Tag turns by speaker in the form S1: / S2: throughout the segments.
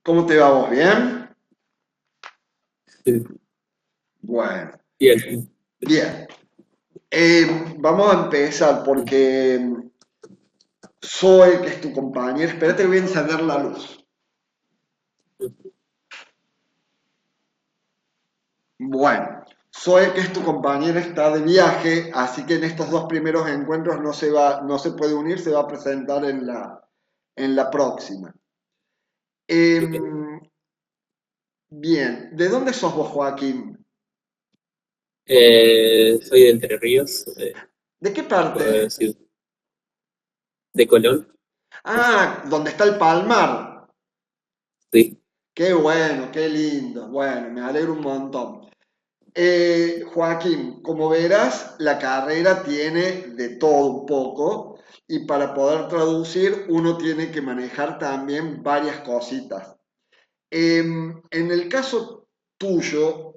S1: ¿Cómo te va vos? ¿Bien?
S2: Sí.
S1: Bueno,
S2: Bien.
S1: bien. Vamos a empezar porque Zoe, que es tu compañera, espérate, voy a encender la luz. Bueno, Zoe, que es tu compañera, está de viaje, así que en estos dos primeros encuentros no se puede unir, se va a presentar en la próxima. Em, bien, ¿de dónde sos vos, Joaquín?
S2: Soy de Entre Ríos,
S1: ¿De qué
S2: puedo
S1: parte?
S2: decir, de Colón.
S1: Ah, ¿dónde está el Palmar?
S2: Sí.
S1: Qué bueno, qué lindo. Bueno, me alegro un montón. Joaquín, como verás, la carrera tiene de todo un poco y para poder traducir uno tiene que manejar también varias cositas. En el caso tuyo,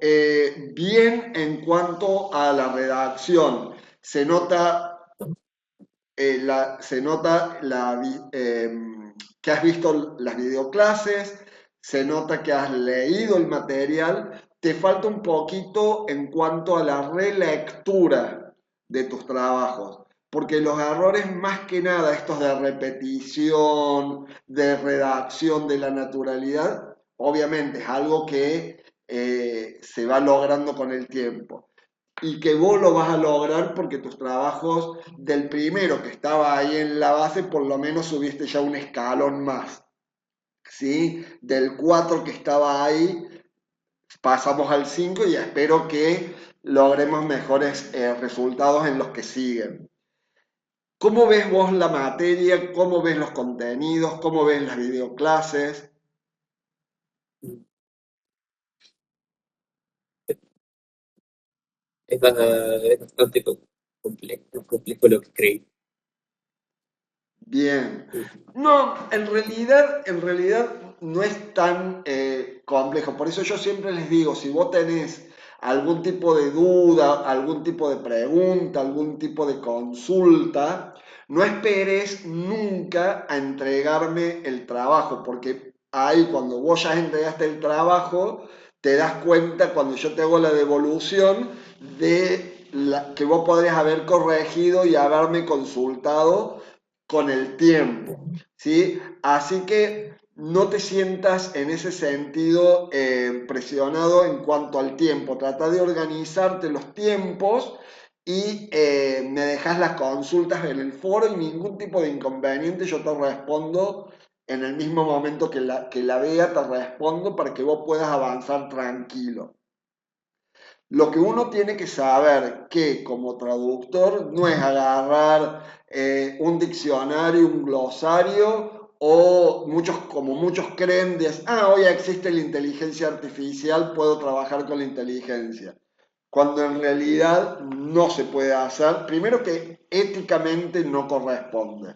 S1: bien en cuanto a la redacción, se nota, se nota que has visto las videoclases, se nota que has leído el material, te falta un poquito en cuanto a la relectura de tus trabajos, porque los errores más que nada, estos de repetición, de redacción, de la naturalidad, obviamente es algo que se va logrando con el tiempo y que vos lo vas a lograr porque tus trabajos del primero que estaba ahí en la base, por lo menos subiste ya un escalón más, ¿sí? Del 4 que estaba ahí, pasamos al 5 y espero que logremos mejores resultados en los que siguen. ¿Cómo ves vos la materia? ¿Cómo ves los contenidos? ¿Cómo ves las videoclases?
S2: Es bastante complejo lo que creí.
S1: Bien. No, en realidad no es tan complejo. Por eso yo siempre les digo, si vos tenés algún tipo de duda, algún tipo de pregunta, algún tipo de consulta, no esperes nunca a entregarme el trabajo, porque ahí cuando vos ya entregaste el trabajo, te das cuenta cuando yo te hago la devolución de que vos podrías haber corregido y haberme consultado con el tiempo, ¿sí? Así que no te sientas en ese sentido presionado en cuanto al tiempo. Trata de organizarte los tiempos y me dejas las consultas en el foro y ningún tipo de inconveniente, yo te respondo en el mismo momento que la vea, te respondo para que vos puedas avanzar tranquilo. Lo que uno tiene que saber que como traductor no es agarrar un diccionario, un glosario o muchos, como muchos creen, hoy existe la inteligencia artificial, puedo trabajar con la inteligencia. Cuando en realidad no se puede hacer, primero que éticamente no corresponde.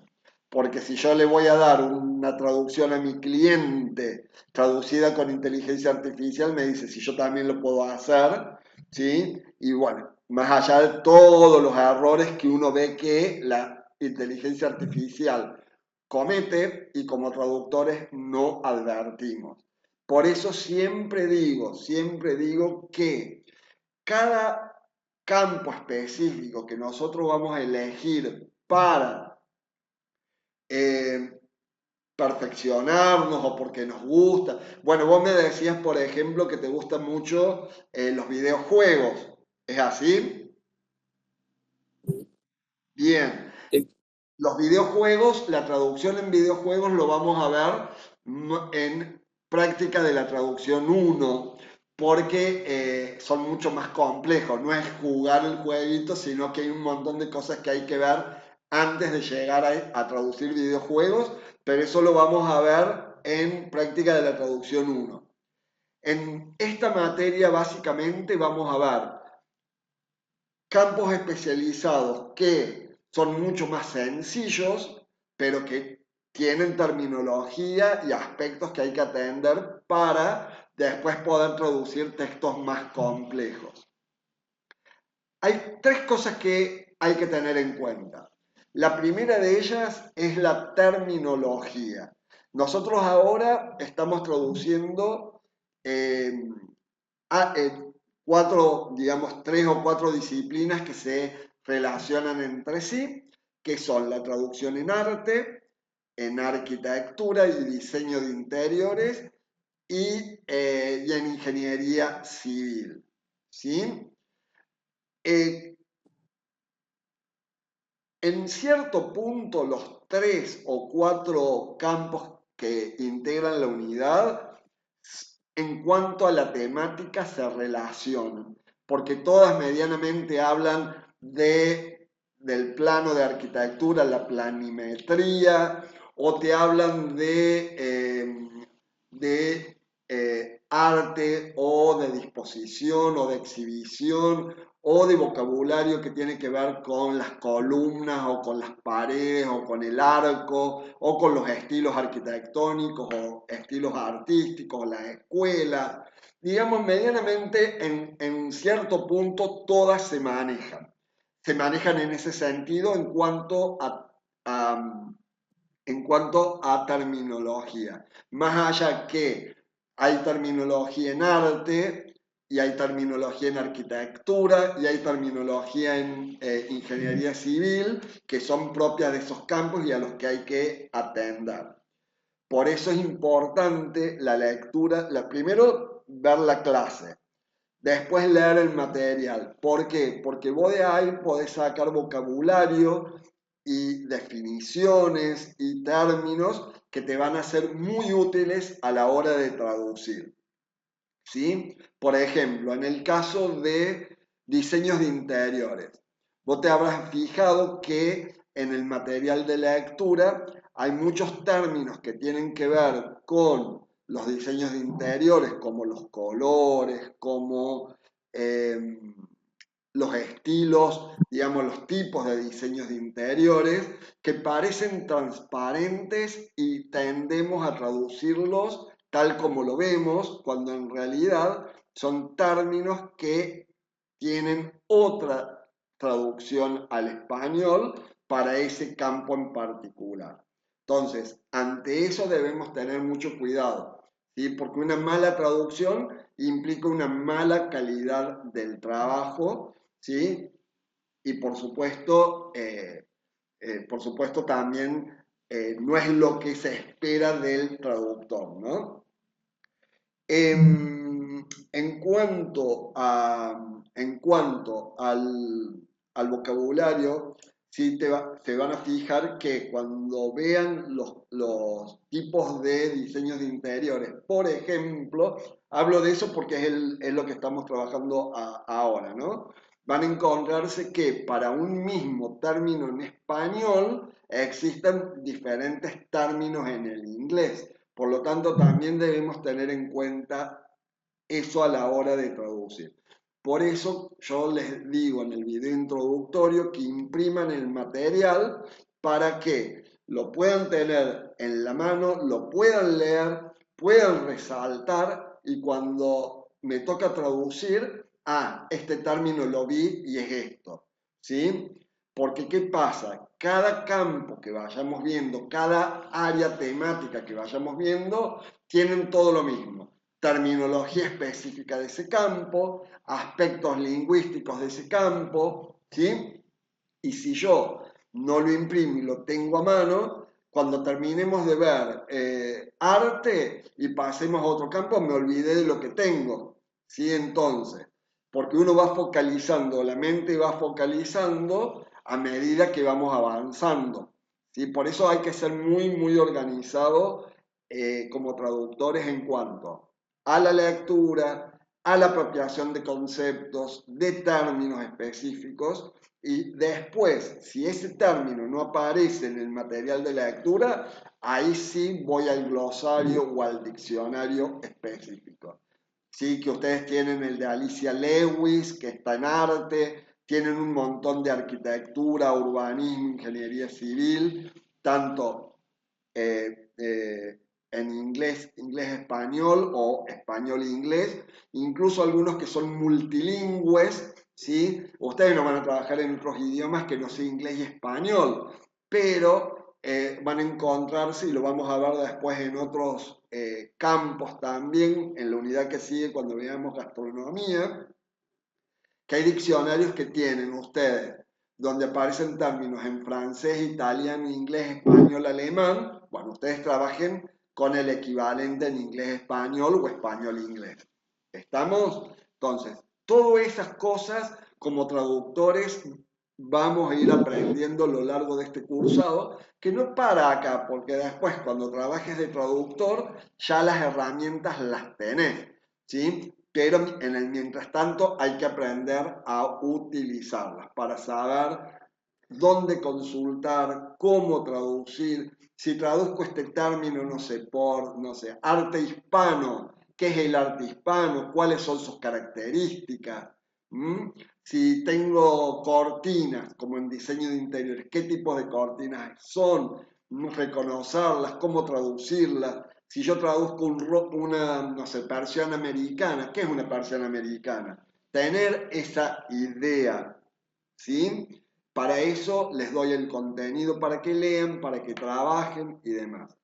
S1: Porque si yo le voy a dar una traducción a mi cliente traducida con inteligencia artificial, me dice si yo también lo puedo hacer, ¿sí? Y bueno, más allá de todos los errores que uno ve que la inteligencia artificial comete y como traductores no advertimos. Por eso siempre digo que cada campo específico que nosotros vamos a elegir para eh, perfeccionarnos o porque nos gusta. Bueno, vos me decías, por ejemplo, que te gustan mucho los videojuegos. ¿Es así? Bien.
S2: Sí.
S1: Los videojuegos, la traducción en videojuegos lo vamos a ver en práctica de la traducción uno porque son mucho más complejos. No es jugar el jueguito, sino que hay un montón de cosas que hay que ver antes de llegar a traducir videojuegos, pero eso lo vamos a ver en práctica de la traducción uno. En esta materia básicamente vamos a ver campos especializados que son mucho más sencillos, pero que tienen terminología y aspectos que hay que atender para después poder traducir textos más complejos. Hay tres cosas que hay que tener en cuenta. La primera de ellas es la terminología. Nosotros ahora estamos traduciendo eh, cuatro, digamos, tres o cuatro disciplinas que se relacionan entre sí, que son la traducción en arte, en arquitectura y diseño de interiores y en ingeniería civil. ¿Sí? Eh, en cierto punto, los tres o cuatro campos que integran la unidad, en cuanto a la temática, se relacionan, porque todas medianamente hablan del plano de arquitectura, la planimetría, o te hablan de arte o de disposición o de exhibición o de vocabulario que tiene que ver con las columnas o con las paredes o con el arco o con los estilos arquitectónicos o estilos artísticos, o las escuelas. Digamos, medianamente en cierto punto todas se manejan. Se manejan en ese sentido a en cuanto a terminología. Más allá que hay terminología en arte y hay terminología en arquitectura y hay terminología en ingeniería civil que son propias de esos campos y a los que hay que atender. Por eso es importante la lectura, primero ver la clase, después leer el material. ¿Por qué? Porque vos de ahí podés sacar vocabulario y definiciones y términos que te van a ser muy útiles a la hora de traducir. ¿Sí? Por ejemplo, en el caso de diseños de interiores, vos te habrás fijado que en el material de lectura hay muchos términos que tienen que ver con los diseños de interiores, como los colores, como eh, los estilos, digamos, los tipos de diseños de interiores, que parecen transparentes y tendemos a traducirlos tal como lo vemos, cuando en realidad son términos que tienen otra traducción al español para ese campo en particular. Entonces, ante eso debemos tener mucho cuidado, ¿sí? Porque una mala traducción implica una mala calidad del trabajo, ¿sí? Y por supuesto también no es lo que se espera del traductor, ¿no? En cuanto al vocabulario, sí se van a fijar que cuando vean los tipos de diseños de interiores, por ejemplo, hablo de eso porque es lo que estamos trabajando ahora, ¿no? Van a encontrarse que para un mismo término en español existen diferentes términos en el inglés. Por lo tanto, también debemos tener en cuenta eso a la hora de traducir. Por eso yo les digo en el video introductorio que impriman el material para que lo puedan tener en la mano, lo puedan leer, puedan resaltar y cuando me toca traducir, este término lo vi y es esto, ¿sí? Porque ¿qué pasa? Cada campo que vayamos viendo, cada área temática que vayamos viendo, tienen todo lo mismo. Terminología específica de ese campo, aspectos lingüísticos de ese campo, ¿sí? Y si yo no lo imprimo y lo tengo a mano, cuando terminemos de ver arte y pasemos a otro campo, me olvidé de lo que tengo, ¿sí? Entonces, porque uno va focalizando, la mente va focalizando a medida que vamos avanzando, ¿sí? Por eso hay que ser muy, muy organizado como traductores en cuanto a la lectura, a la apropiación de conceptos, de términos específicos, y después, si ese término no aparece en el material de lectura, ahí sí voy al glosario o al diccionario específico. Sí, que ustedes tienen el de Alicia Lewis, que está en arte, tienen un montón de arquitectura, urbanismo, ingeniería civil, tanto en inglés, inglés-español o español-inglés, incluso algunos que son multilingües, ¿sí? Ustedes no van a trabajar en otros idiomas que no sea inglés y español, pero van a encontrarse, y lo vamos a ver después en otros campos también, en la unidad que sigue cuando veamos gastronomía, que hay diccionarios que tienen ustedes, donde aparecen términos en francés, italiano, inglés, español, alemán. Bueno, ustedes trabajen con el equivalente en inglés, español o español, inglés. ¿Estamos? Entonces, todas esas cosas como traductores vamos a ir aprendiendo a lo largo de este cursado, que no para acá, porque después cuando trabajes de traductor ya las herramientas las tenés, ¿sí? Pero en el mientras tanto hay que aprender a utilizarlas para saber dónde consultar, cómo traducir. Si traduzco este término, no sé, por, no sé, arte hispano, ¿qué es el arte hispano? ¿Cuáles son sus características? ¿Mm? Si tengo cortinas, como en diseño de interiores, ¿qué tipo de cortinas son? Reconocerlas, cómo traducirlas. Si yo traduzco una, no sé, persiana americana, ¿qué es una persiana americana? Tener esa idea, ¿sí? Para eso les doy el contenido para que lean, para que trabajen y demás.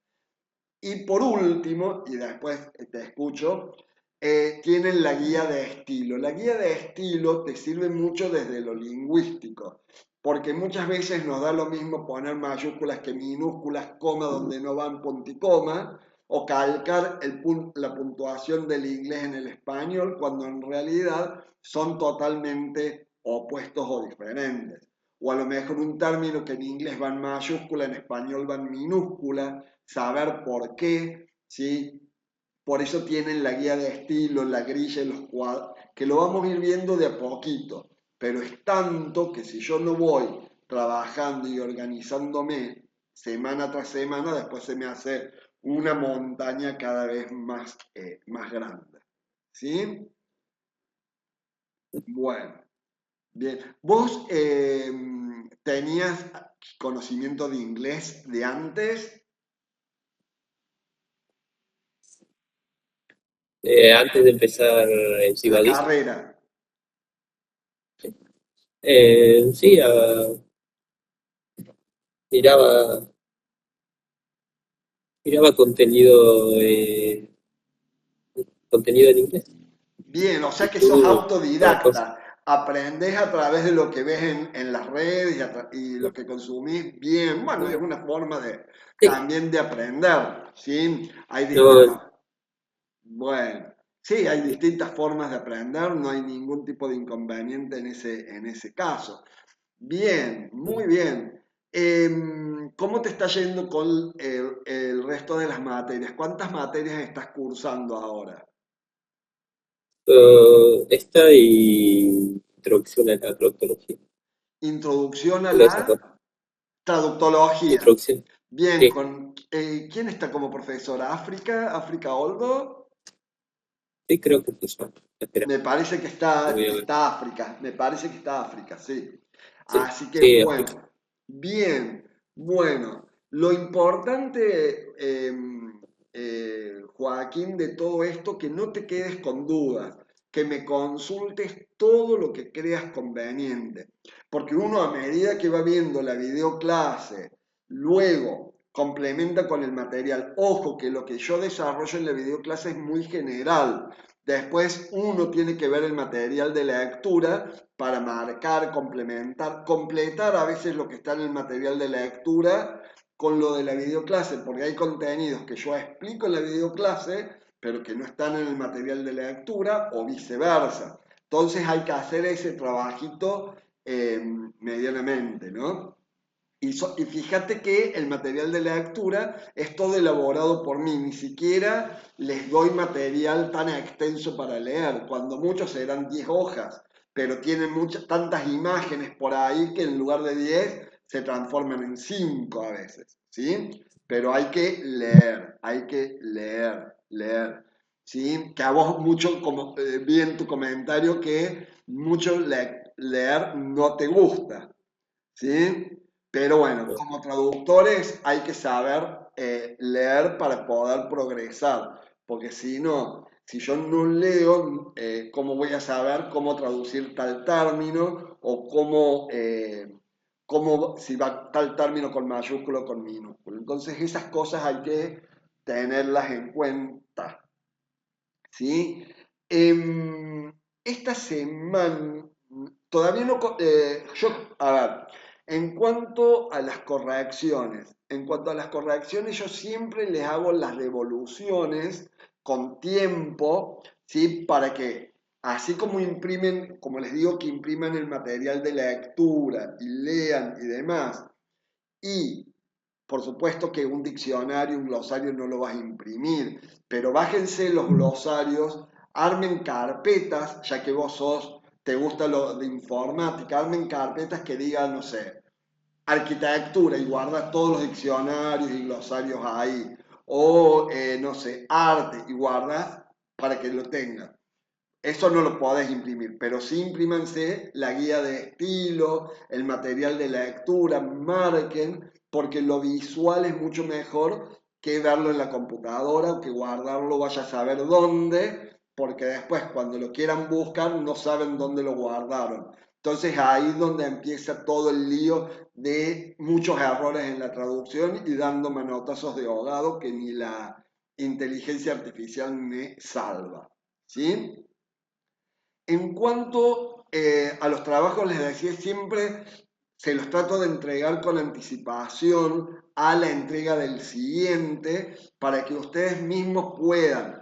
S1: Y por último, y después te escucho, tienen la guía de estilo. La guía de estilo te sirve mucho desde lo lingüístico, porque muchas veces nos da lo mismo poner mayúsculas que minúsculas, coma donde no van punto y coma, o calcar la puntuación del inglés en el español, cuando en realidad son totalmente opuestos o diferentes. O a lo mejor un término que en inglés va en mayúscula, en español va en minúscula, saber por qué, ¿sí? Por eso tienen la guía de estilo, la grilla y los cuadros, que lo vamos a ir viendo de a poquito, pero es tanto que si yo no voy trabajando y organizándome semana tras semana, después se me hace una montaña cada vez más, más grande. ¿Sí? Bueno, bien. ¿Vos tenías conocimiento de inglés de antes?
S2: Antes de empezar el
S1: La
S2: cibadismo,
S1: carrera.
S2: sí, miraba, miraba contenido en inglés,
S1: Bien, o sea que sos
S2: YouTube, toda cosa.
S1: autodidacta. Aprendés a través de lo que ves en las redes y lo que consumís. Bien, bueno, es una forma de
S2: Sí,
S1: también de aprender, ¿sí? Hay
S2: no,
S1: distintas, bueno, sí, hay distintas formas de aprender, no hay ningún tipo de inconveniente en ese caso. Bien, muy bien. ¿Cómo te está yendo con el resto de las materias? ¿Cuántas materias estás cursando ahora?
S2: esta y introducción a la proctología.
S1: Introducción a
S2: Solo esas dos.
S1: la traductología.
S2: Introducción.
S1: Bien,
S2: Sí,
S1: con, ¿quién está como profesora? ¿África? ¿África Oldo?
S2: sí, creo que funciona. Espera,
S1: Me parece
S2: lo voy
S1: que
S2: a ver.
S1: está África, me parece que está África, sí.
S2: Sí,
S1: Así que
S2: sí, aplica.
S1: bueno, bien, bueno, lo importante, Joaquín, de todo esto, que no te quedes con dudas, que me consultes todo lo que creas conveniente, porque uno a medida que va viendo la videoclase, luego complementa con el material. Ojo que lo que yo desarrollo en la videoclase es muy general. Después uno tiene que ver el material de lectura para marcar, complementar, completar a veces lo que está en el material de lectura con lo de la videoclase, porque hay contenidos que yo explico en la videoclase, pero que no están en el material de lectura o viceversa. Entonces hay que hacer ese trabajito medianamente, ¿no? Y fíjate que el material de lectura es todo elaborado por mí, ni siquiera les doy material tan extenso para leer, cuando muchos serán 10 hojas, pero tienen muchas, tantas imágenes por ahí que en lugar de 10 se transforman en 5 a veces, ¿sí? Pero hay que leer, leer, ¿sí? Que a vos mucho, como vi en tu comentario, que mucho leer no te gusta, ¿sí? Pero bueno,
S2: No.
S1: como traductores hay que saber leer para poder progresar, porque si no, si yo no leo, ¿cómo voy a saber cómo traducir tal término o cómo, si va tal término con mayúsculo o con minúsculo. Entonces esas cosas hay que tenerlas en cuenta, ¿sí? Esta semana, todavía no, a ver, en cuanto a las correcciones, yo siempre les hago las devoluciones con tiempo, ¿sí? Para que, así como imprimen, como les digo, que impriman el material de lectura y lean y demás, y por supuesto que un diccionario, un glosario no lo vas a imprimir, pero bájense los glosarios, armen carpetas, ya que vos te gusta lo de informática, armen carpetas que digan, no sé, arquitectura y guardas todos los diccionarios y glosarios ahí, o no sé, arte y guardas para que lo tengan. Eso no lo podés imprimir, pero sí imprímanse la guía de estilo, el material de lectura, marquen, porque lo visual es mucho mejor que verlo en la computadora o que guardarlo vaya a saber dónde, porque después cuando lo quieran buscar no saben dónde lo guardaron. Entonces ahí es donde empieza todo el lío de muchos errores en la traducción y dando manotazos de ahogado que ni la inteligencia artificial me salva. ¿Sí? En cuanto a los trabajos, les decía siempre, se los trato de entregar con anticipación a la entrega del siguiente para que ustedes mismos puedan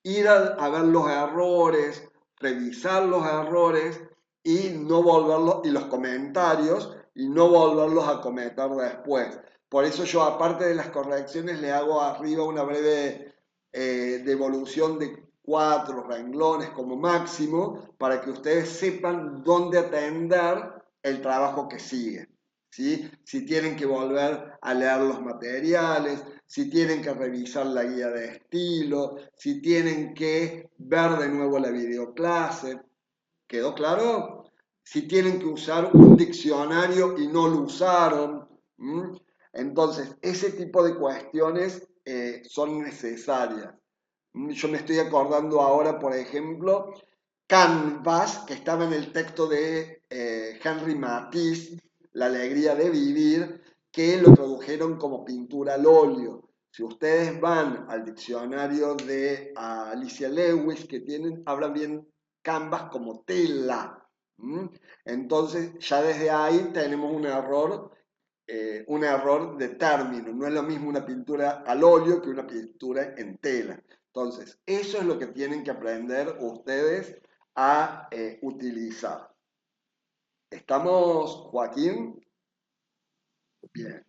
S1: ir a ver los errores, revisar los errores y no volverlos, y los comentarios, y no volverlos a cometer después. Por eso yo, aparte de las correcciones, le hago arriba una breve devolución de 4 renglones como máximo para que ustedes sepan dónde atender el trabajo que sigue. ¿Sí? Si tienen que volver a leer los materiales, si tienen que revisar la guía de estilo, si tienen que ver de nuevo la videoclase. ¿Quedó claro? Si tienen que usar un diccionario y no lo usaron. ¿Mm? Entonces, ese tipo de cuestiones son necesarias. Yo me estoy acordando ahora, por ejemplo, Canvas, que estaba en el texto de Henry Matisse, La alegría de vivir, que lo tradujeron como pintura al óleo. Si ustedes van al diccionario de Alicia Lewis, que hablan bien Canvas como tela. ¿Mm? Entonces, ya desde ahí tenemos un error de término. No es lo mismo una pintura al óleo que una pintura en tela. Entonces, eso es lo que tienen que aprender ustedes a utilizar. ¿Estamos, Joaquín? Bien.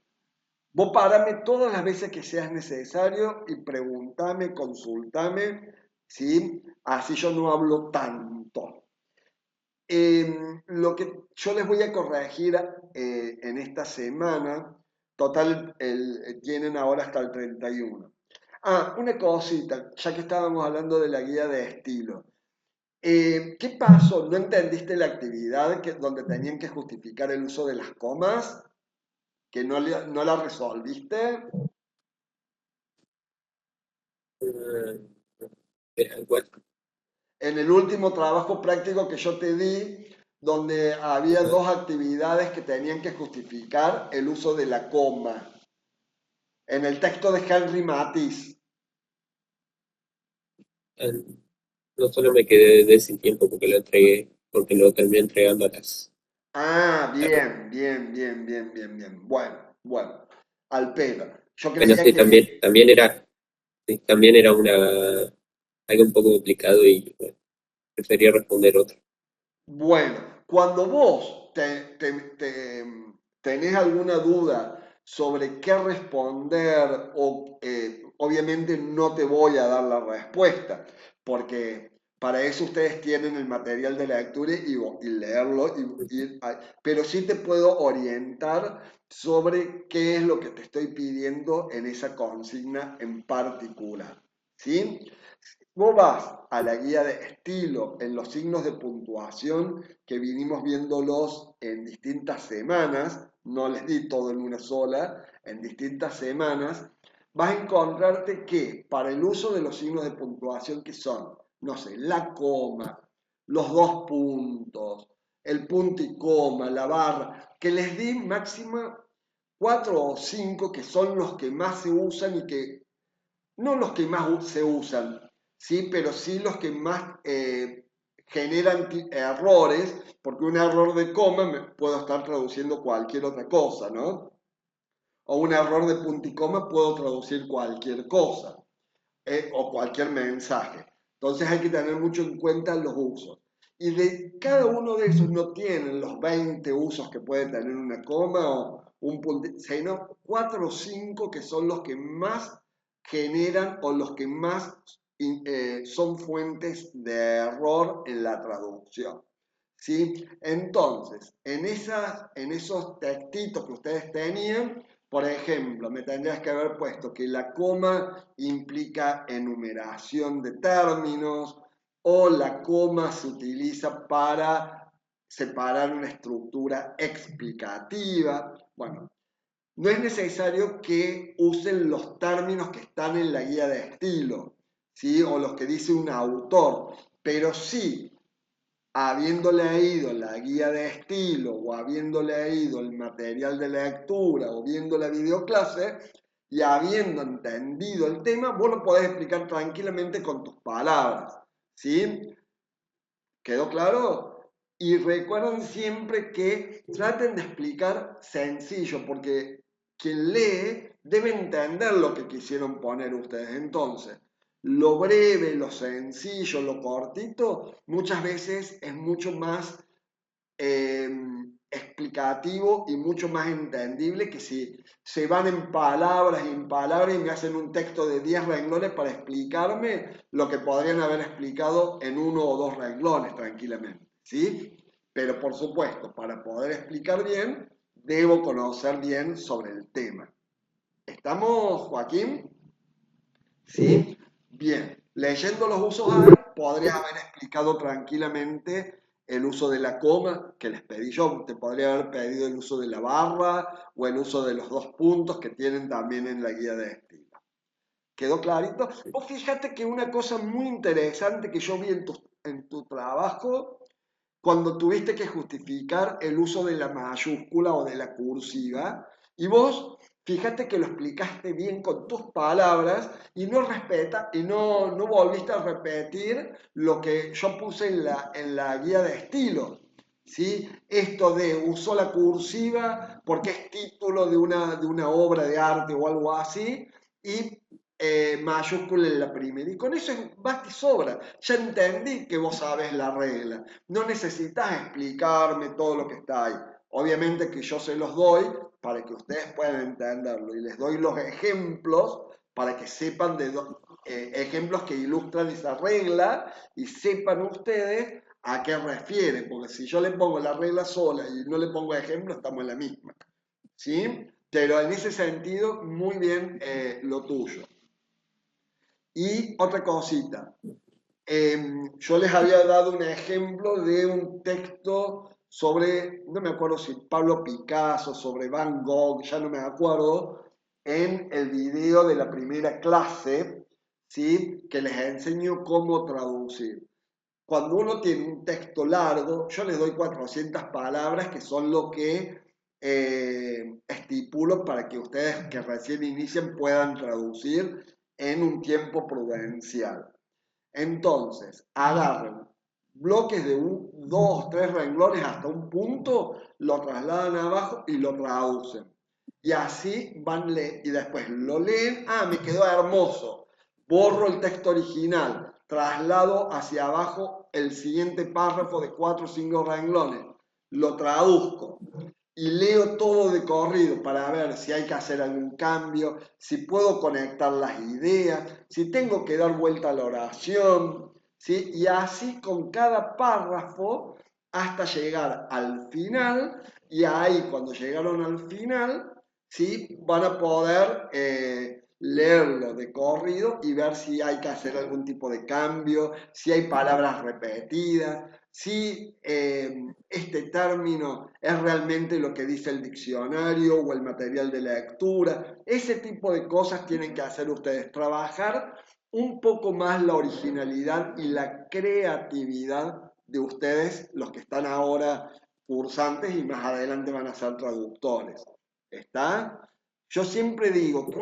S1: Vos parame todas las veces que seas necesario y preguntame, consultame, ¿sí? Así yo no hablo tanto. Lo que yo les voy a corregir en esta semana, total, tienen ahora hasta el 31. Ah, una cosita, ya que estábamos hablando de la guía de estilo. ¿Qué pasó? ¿No entendiste la actividad donde tenían que justificar el uso de las comas? ¿Que no la resolviste?
S2: Eh, Bueno,
S1: En el último trabajo práctico que yo te di, donde había
S2: ajá,
S1: 2 actividades que tenían que justificar el uso de la coma. En el texto de Henry Matisse.
S2: eh, no solo me quedé de ese tiempo porque lo entregué, porque lo terminé entregando a
S1: Ah,
S2: la-
S1: bien, bien, bien, bien, bien, bien. Bueno, bueno. Al pedo. Yo
S2: Bueno,
S1: creía
S2: sí,
S1: que,
S2: también era algo un poco complicado y bueno, prefería responder otro.
S1: bueno, cuando vos tenés alguna duda sobre qué responder, o obviamente no te voy a dar la respuesta, porque para eso ustedes tienen el material de la lectura y leerlo, pero sí te puedo orientar sobre qué es lo que te estoy pidiendo en esa consigna en particular. ¿Sí? Vos vas a la guía de estilo en los signos de puntuación que vinimos viéndolos en distintas semanas, no les di todo en una sola, en distintas semanas, vas a encontrarte que para el uso de los signos de puntuación que son, no sé, la coma, los 2 puntos, el punto y coma, la barra, que les di máxima 4 o 5 que son los que más se usan y que no los que más se usan, ¿sí? Pero sí los que más generan errores, porque un error de coma me puedo estar traduciendo cualquier otra cosa, ¿no? O un error de punto y coma puedo traducir cualquier cosa o cualquier mensaje. Entonces hay que tener mucho en cuenta los usos. Y de cada uno de esos no tienen los 20 usos que puede tener una coma o un punto, sino 4 o 5 que son los que más generan o los que más son fuentes de error en la traducción. ¿Sí? Entonces, en esos textitos que ustedes tenían, por ejemplo, me tendrías que haber puesto que la coma implica enumeración de términos o la coma se utiliza para separar una estructura explicativa. Bueno, no es necesario que usen los términos que están en la guía de estilo, ¿sí? O los que dice un autor, pero sí habiendo leído la guía de estilo o habiendo leído el material de lectura o viendo la videoclase y habiendo entendido el tema, vos lo podés explicar tranquilamente con tus palabras. ¿Sí? ¿Quedó claro? Y recuerden siempre que traten de explicar sencillo, porque quien lee debe entender lo que quisieron poner ustedes. Entonces, lo breve, lo sencillo, lo cortito, muchas veces es mucho más eh, explicativo y mucho más entendible que si se van en palabras y me hacen un texto de 10 renglones para explicarme lo que podrían haber explicado en uno o dos renglones tranquilamente, ¿sí? Pero por supuesto, para poder explicar bien, debo conocer bien sobre el tema. ¿Estamos, Joaquín? ¿Sí? Bien. Leyendo los usos ahí, podrías haber explicado tranquilamente el uso de la coma que les pedí yo. Te podría haber pedido el uso de la barra o el uso de los dos puntos que tienen también en la guía de estilo. ¿Quedó clarito? Vos fíjate que una cosa muy interesante que yo vi en tu trabajo, cuando tuviste que justificar el uso de la mayúscula o de la cursiva, y vos fíjate que lo explicaste bien con tus palabras y no volviste a repetir lo que yo puse en la guía de estilo. ¿Sí? Esto de usó la cursiva porque es título de una obra de arte o algo así, y mayúscula en la primera. Y con eso basta y sobra. Ya entendí que vos sabés la regla. No necesitas explicarme todo lo que está ahí. Obviamente que yo se los doy para que ustedes puedan entenderlo y les doy los ejemplos para que sepan ejemplos que ilustran esa regla y sepan ustedes a qué refiere, porque si yo le pongo la regla sola y no le pongo ejemplo, estamos en la misma. ¿Sí? Pero en ese sentido, muy bien lo tuyo. Y otra cosita, yo les había dado un ejemplo de un texto sobre, no me acuerdo si Pablo Picasso, sobre Van Gogh, ya no me acuerdo, en el video de la primera clase, ¿sí? Que les enseño cómo traducir. Cuando uno tiene un texto largo, yo les doy 400 palabras que son lo que estipulo para que ustedes que recién inician puedan traducir en un tiempo prudencial. Entonces, agarren bloques de dos, tres renglones hasta un punto, lo trasladan abajo y lo traducen. Y así y después lo leen. Ah, me quedó hermoso. Borro el texto original, traslado hacia abajo el siguiente párrafo de 4 o 5 renglones, lo traduzco y leo todo de corrido para ver si hay que hacer algún cambio, si puedo conectar las ideas, si tengo que dar vuelta a la oración, ¿sí? Y así con cada párrafo hasta llegar al final, y ahí cuando llegaron al final, ¿sí? Van a poder leerlo de corrido y ver si hay que hacer algún tipo de cambio, si hay palabras repetidas, si este término es realmente lo que dice el diccionario o el material de lectura. Ese tipo de cosas tienen que hacer ustedes, trabajar un poco más la originalidad y la creatividad de ustedes, los que están ahora cursantes y más adelante van a ser traductores. ¿Está? Yo siempre digo que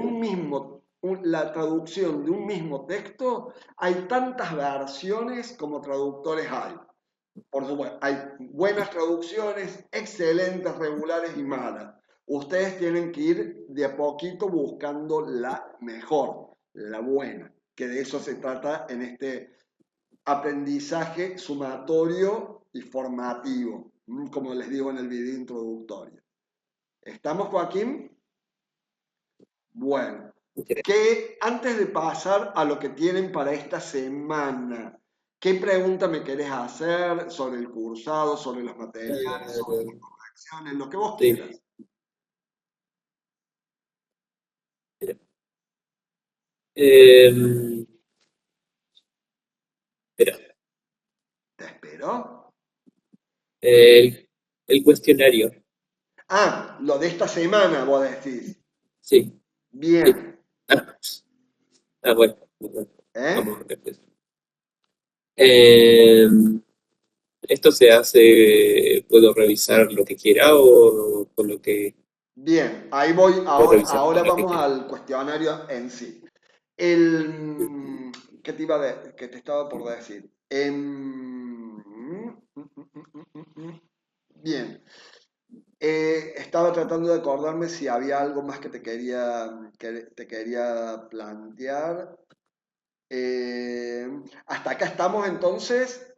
S1: la traducción de un mismo texto, hay tantas versiones como traductores hay. Por supuesto, hay buenas traducciones, excelentes, regulares y malas. Ustedes tienen que ir de a poquito buscando la mejor, la buena, que de eso se trata en este aprendizaje sumatorio y formativo, como les digo en el video introductorio. ¿Estamos, Joaquín? Bueno, que antes de pasar a lo que tienen para esta semana, ¿qué pregunta me querés hacer sobre el cursado, sobre los materiales, sobre las correcciones, lo que vos
S2: Sí,
S1: quieras?
S2: mira. Em, Espera,
S1: ¿Te espero?
S2: el, el cuestionario,
S1: Ah, lo de esta semana, vos decís.
S2: sí, sí.
S1: Bien,
S2: Ah, bueno, bueno, vamos
S1: ¿eh?
S2: a ver eso. Em, Esto se hace, puedo revisar lo que quiera o con lo que
S1: Bien, ahí voy,
S2: puedo
S1: ahora,
S2: revisar
S1: ahora
S2: con lo que
S1: vamos
S2: quiera.
S1: al cuestionario en sí. El, ¿qué te qué te estaba por decir? Bien, estaba tratando de acordarme si había algo más que te quería plantear. Hasta acá estamos entonces.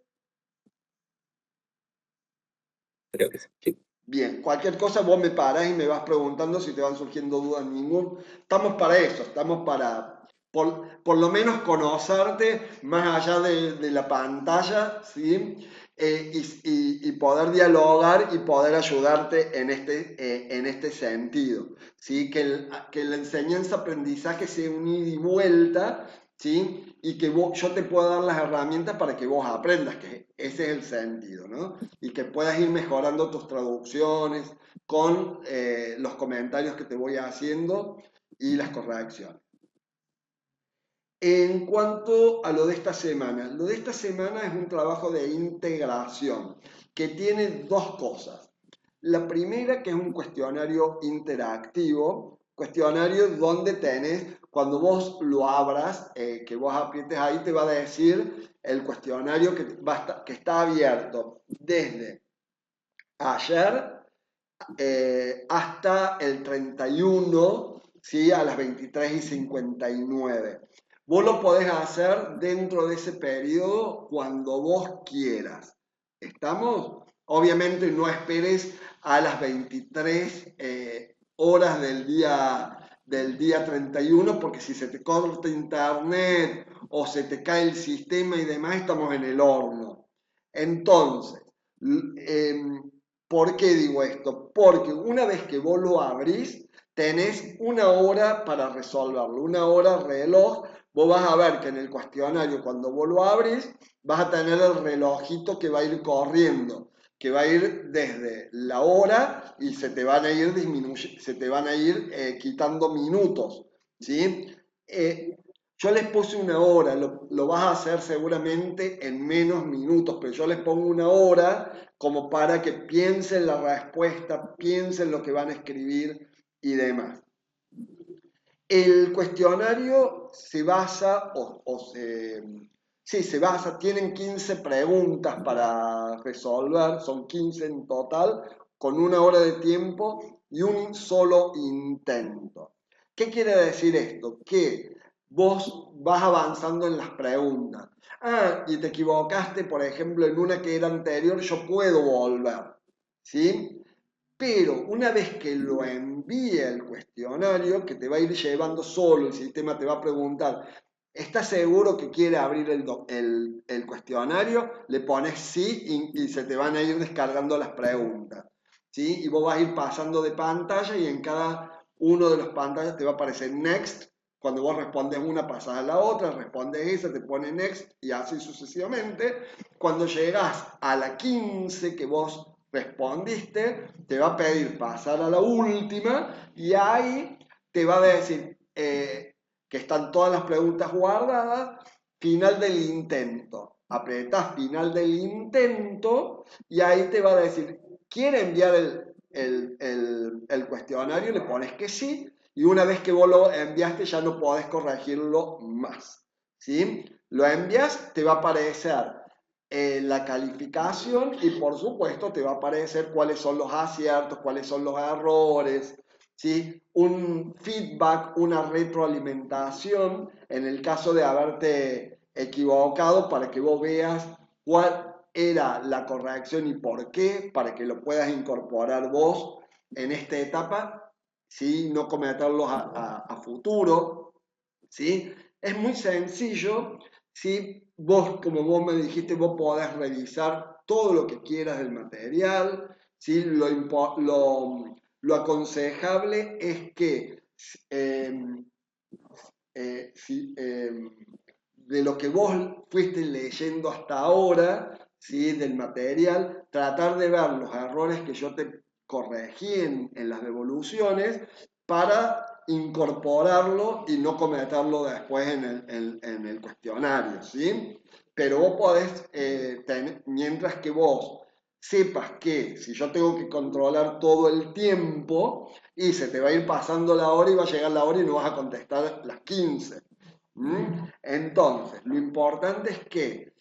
S2: Creo que sí.
S1: Bien, cualquier cosa vos me parás y me vas preguntando si te van surgiendo dudas ningún. Estamos para eso, estamos para por lo menos conocerte más allá de la pantalla, ¿sí? Y poder dialogar y poder ayudarte en este sentido, ¿sí? Que la enseñanza-aprendizaje sea un ida y vuelta, ¿sí? Y que yo te pueda dar las herramientas para que vos aprendas, que ese es el sentido, ¿no? Y que puedas ir mejorando tus traducciones con los comentarios que te voy haciendo y las correcciones. En cuanto a lo de esta semana es un trabajo de integración que tiene dos cosas. La primera, que es un cuestionario interactivo, cuestionario donde tenés, cuando vos lo abras, que vos aprietes ahí, te va a decir el cuestionario que está abierto desde ayer hasta el 31, ¿sí? A las 23:59. Vos lo podés hacer dentro de ese periodo cuando vos quieras. ¿Estamos? Obviamente no esperes a las 23 horas del día 31, porque si se te corta internet o se te cae el sistema y demás, estamos en el horno. Entonces, eh, ¿por qué digo esto? Porque una vez que vos lo abrís, tenés una hora para resolverlo, una hora reloj. Vos vas a ver que en el cuestionario, cuando vos lo abrís, vas a tener el relojito que va a ir corriendo, que va a ir desde la hora y se te van a ir se te van a ir quitando minutos, ¿sí? Yo les puse una hora, lo vas a hacer seguramente en menos minutos, pero yo les pongo una hora como para que piensen la respuesta, piensen lo que van a escribir y demás. El cuestionario se basa, sí, se basa, tienen 15 preguntas para resolver, son 15 en total, con una hora de tiempo y un solo intento. ¿Qué quiere decir esto? Que vos vas avanzando en las preguntas. Ah, y te equivocaste, por ejemplo, en una que era anterior, yo puedo volver, ¿sí? Pero una vez que lo envíe el cuestionario, que te va a ir llevando solo, el sistema te va a preguntar, ¿estás seguro que quiere abrir el cuestionario? Le pones sí y se te van a ir descargando las preguntas, ¿sí? Y vos vas a ir pasando de pantalla y en cada uno de los pantallas te va a aparecer next. Cuando vos respondes una, pasas a la otra, respondes esa, te pone next y así sucesivamente. Cuando llegas a la 15 que vos respondiste, te va a pedir pasar a la última y ahí te va a decir que están todas las preguntas guardadas, final del intento. Apretás final del intento y ahí te va a decir, ¿quiere enviar el cuestionario? Le pones que sí y una vez que vos lo enviaste ya no podés corregirlo más. ¿Sí? Lo envías, te va a aparecer la calificación y por supuesto te va a aparecer cuáles son los aciertos, cuáles son los errores, ¿sí? Un feedback, una retroalimentación en el caso de haberte equivocado para que vos veas cuál era la corrección y por qué, para que lo puedas incorporar vos en esta etapa, ¿sí? No cometerlos a futuro, ¿sí? Es muy sencillo, ¿sí? Vos, como vos me dijiste, vos podés revisar todo lo que quieras del material, ¿sí? Lo aconsejable es que eh, de lo que vos fuiste leyendo hasta ahora, ¿sí? Del material, tratar de ver los errores que yo te corregí en las devoluciones para incorporarlo y no cometerlo después en el cuestionario, ¿sí? Pero vos podés, mientras que vos sepas que si yo tengo que controlar todo el tiempo y se te va a ir pasando la hora y va a llegar la hora y no vas a contestar las 15. Entonces, lo importante es que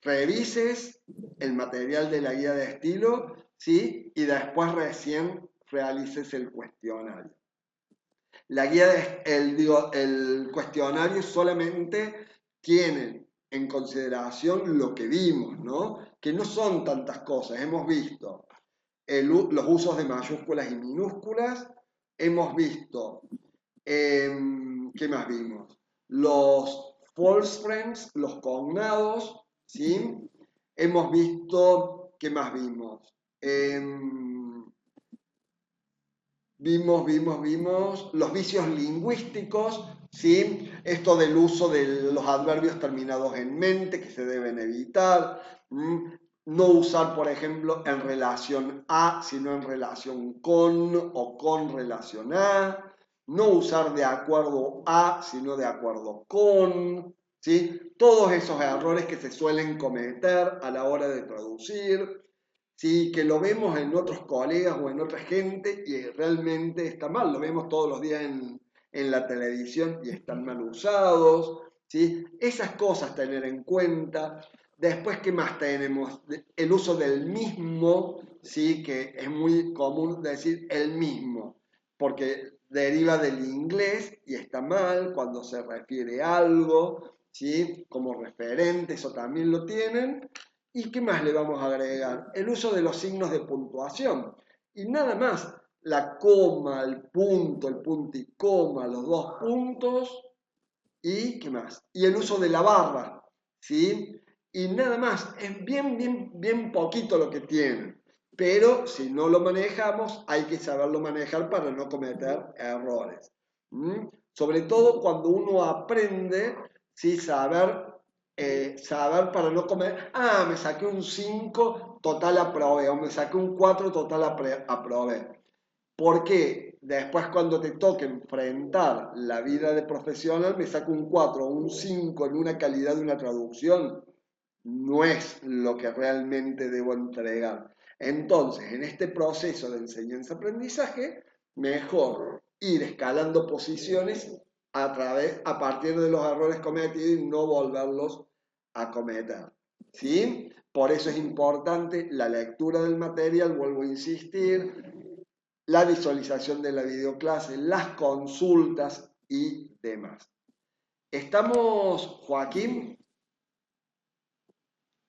S1: revises el material de la guía de estilo, ¿sí? Y después recién realices el cuestionario. La guía el cuestionario solamente tiene en consideración lo que vimos, ¿no? Que no son tantas cosas. Hemos visto los usos de mayúsculas y minúsculas, hemos visto, ¿qué más vimos? Los false friends, los cognados, ¿sí? Hemos visto, ¿qué más vimos? Vimos los vicios lingüísticos, ¿sí? Esto del uso de los adverbios terminados en mente que se deben evitar, no usar, por ejemplo, en relación a, sino en relación con o con relación a, no usar de acuerdo a, sino de acuerdo con, ¿sí? Todos esos errores que se suelen cometer a la hora de traducir, sí, que lo vemos en otros colegas o en otra gente y realmente está mal, lo vemos todos los días en la televisión y están mal usados, ¿sí? Esas cosas tener en cuenta. Después, ¿qué más tenemos? El uso del mismo, ¿sí? Que es muy común decir el mismo, porque deriva del inglés y está mal cuando se refiere a algo, ¿sí? Como referente, eso también lo tienen. ¿Y qué más le vamos a agregar? El uso de los signos de puntuación. Y nada más, la coma, el punto y coma, los dos puntos. ¿Y qué más? Y el uso de la barra, ¿sí? Y nada más, es bien poquito lo que tienen. Pero si no lo manejamos, hay que saberlo manejar para no cometer errores. Sobre todo cuando uno aprende, ¿sí? Saber para no comer, me saqué un 5 total aprobé, o me saqué un 4 total aprobé. Porque después cuando te toque enfrentar la vida de profesional, me saco un 4 o un 5 en una calidad de una traducción, no es lo que realmente debo entregar. Entonces, en este proceso de enseñanza-aprendizaje, mejor ir escalando posiciones a partir de los errores cometidos y no volverlos a cometer. ¿Sí? Por eso es importante la lectura del material, vuelvo a insistir, la visualización de la videoclase, las consultas y demás. ¿Estamos, Joaquín?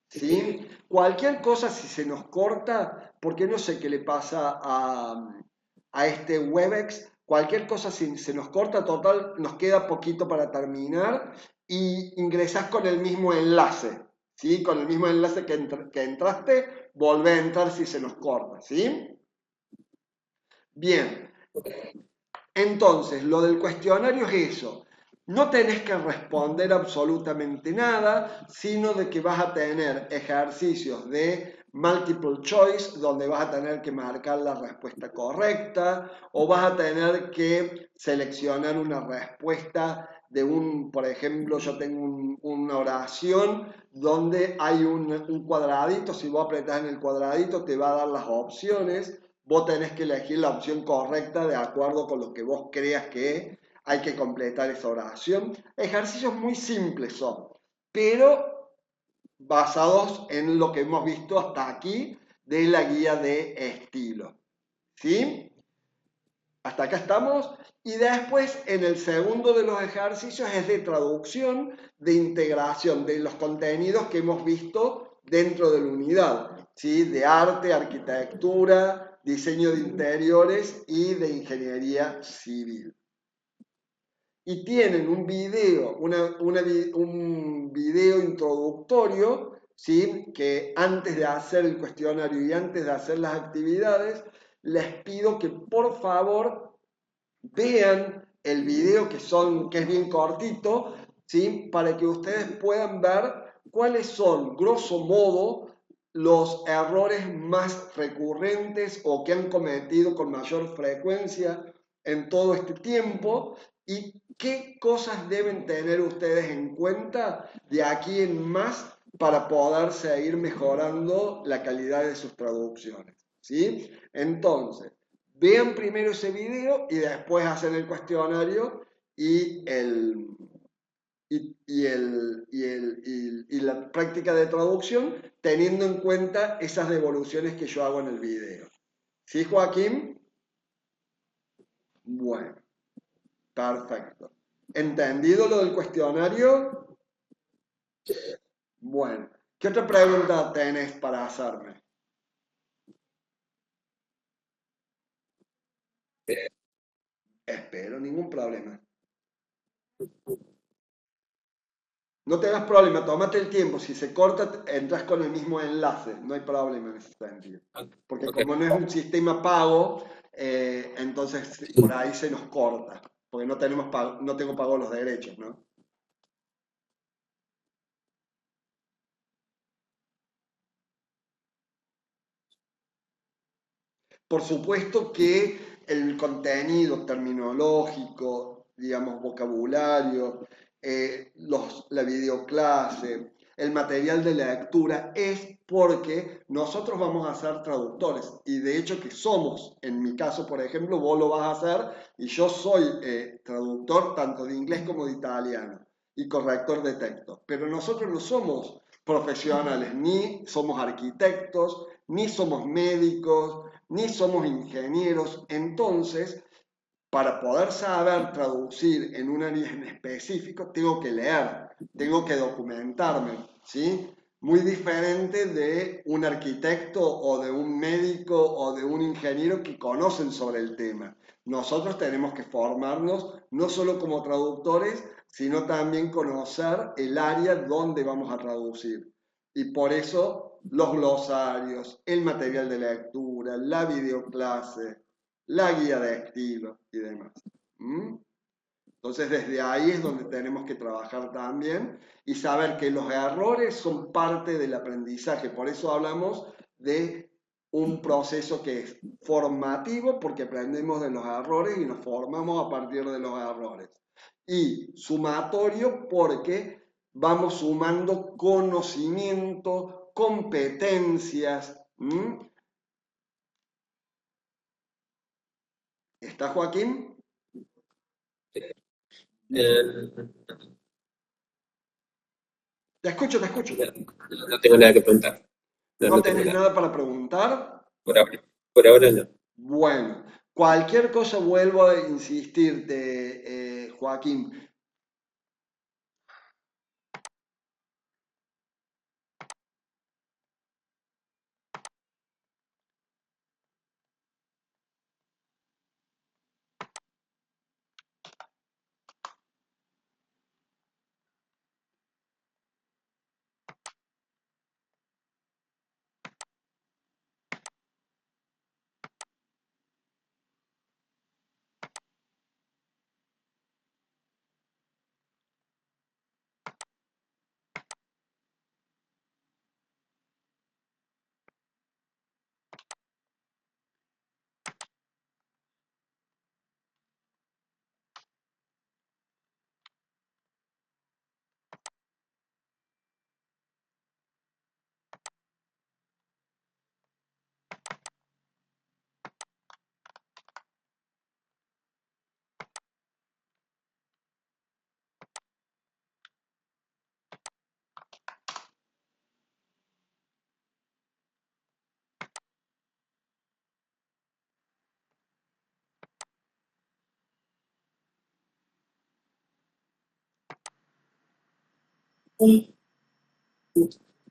S1: ¿Sí? Cualquier cosa, si se nos corta, porque no sé qué le pasa a este Webex, cualquier cosa, si se nos corta, total, nos queda poquito para terminar y ingresás con el mismo enlace, ¿sí? Con el mismo enlace que entraste, volvé a entrar si se nos corta, ¿sí? Bien, entonces, lo del cuestionario es eso. No tenés que responder absolutamente nada, sino de que vas a tener ejercicios de multiple choice, donde vas a tener que marcar la respuesta correcta, o vas a tener que seleccionar una respuesta por ejemplo, yo tengo una oración donde hay un cuadradito, si vos apretás en el cuadradito te va a dar las opciones, vos tenés que elegir la opción correcta de acuerdo con lo que vos creas que hay que completar esa oración. Ejercicios muy simples son, pero basados en lo que hemos visto hasta aquí de la guía de estilo. ¿Sí? Hasta acá estamos. Y después, en el segundo de los ejercicios, es de traducción, de integración de los contenidos que hemos visto dentro de la unidad, ¿sí? De arte, arquitectura, diseño de interiores y de ingeniería civil. Y tienen un video, un video introductorio, ¿sí? Que antes de hacer el cuestionario y antes de hacer las actividades, les pido que por favor vean el video que es bien cortito, ¿sí? Para que ustedes puedan ver cuáles son, grosso modo, los errores más recurrentes o que han cometido con mayor frecuencia en todo este tiempo y qué cosas deben tener ustedes en cuenta de aquí en más para poder seguir mejorando la calidad de sus traducciones, ¿sí? Entonces, vean primero ese video y después hacen el cuestionario y, y la práctica de traducción teniendo en cuenta esas devoluciones que yo hago en el video. ¿Sí, Joaquín? Bueno, perfecto. ¿Entendido lo del cuestionario? Bueno, ¿qué otra pregunta tenés para hacerme? Espero, ningún problema. No tengas problema, tómate el tiempo. Si se corta, entras con el mismo enlace. No hay problema en ese sentido. Porque
S2: Ok.
S1: como no es un sistema pago, entonces por ahí se nos corta. Porque no tenemos no tengo pago los derechos, ¿no? Por supuesto que el contenido terminológico, digamos, vocabulario, la videoclase, el material de lectura, es porque nosotros vamos a ser traductores. Y de hecho que somos, en mi caso, por ejemplo, vos lo vas a hacer y yo soy traductor tanto de inglés como de italiano y corrector de texto. Pero nosotros no somos profesionales, ni somos arquitectos, ni somos médicos, ni somos ingenieros. Entonces, para poder saber traducir en un área en específico, tengo que leer, tengo que documentarme, ¿sí? Muy diferente de un arquitecto o de un médico o de un ingeniero que conocen sobre el tema. Nosotros tenemos que formarnos no solo como traductores, sino también conocer el área donde vamos a traducir. Y por eso los glosarios, el material de lectura, la videoclase, la guía de estilo y demás. ¿Mm? Entonces, desde ahí es donde tenemos que trabajar también y saber que los errores son parte del aprendizaje. Por eso hablamos de un proceso que es formativo, porque aprendemos de los errores y nos formamos a partir de los errores. Y sumatorio, porque vamos sumando conocimiento, competencias. ¿Mm? ¿Está Joaquín?
S2: Eh,
S1: Te escucho, te escucho.
S2: no tengo nada que preguntar. No,
S1: ¿No
S2: no tengo
S1: tenés
S2: nada.
S1: nada para preguntar?
S2: Por ahora. Por ahora no.
S1: Bueno, cualquier cosa vuelvo a insistirte, Joaquín.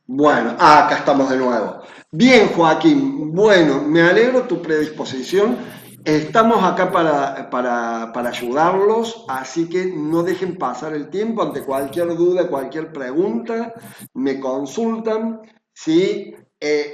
S1: Bueno, acá estamos de nuevo. Bien, Joaquín, bueno, me alegro tu predisposición. Estamos acá para ayudarlos, así que no dejen pasar el tiempo ante cualquier duda, cualquier pregunta, me consultan, ¿sí?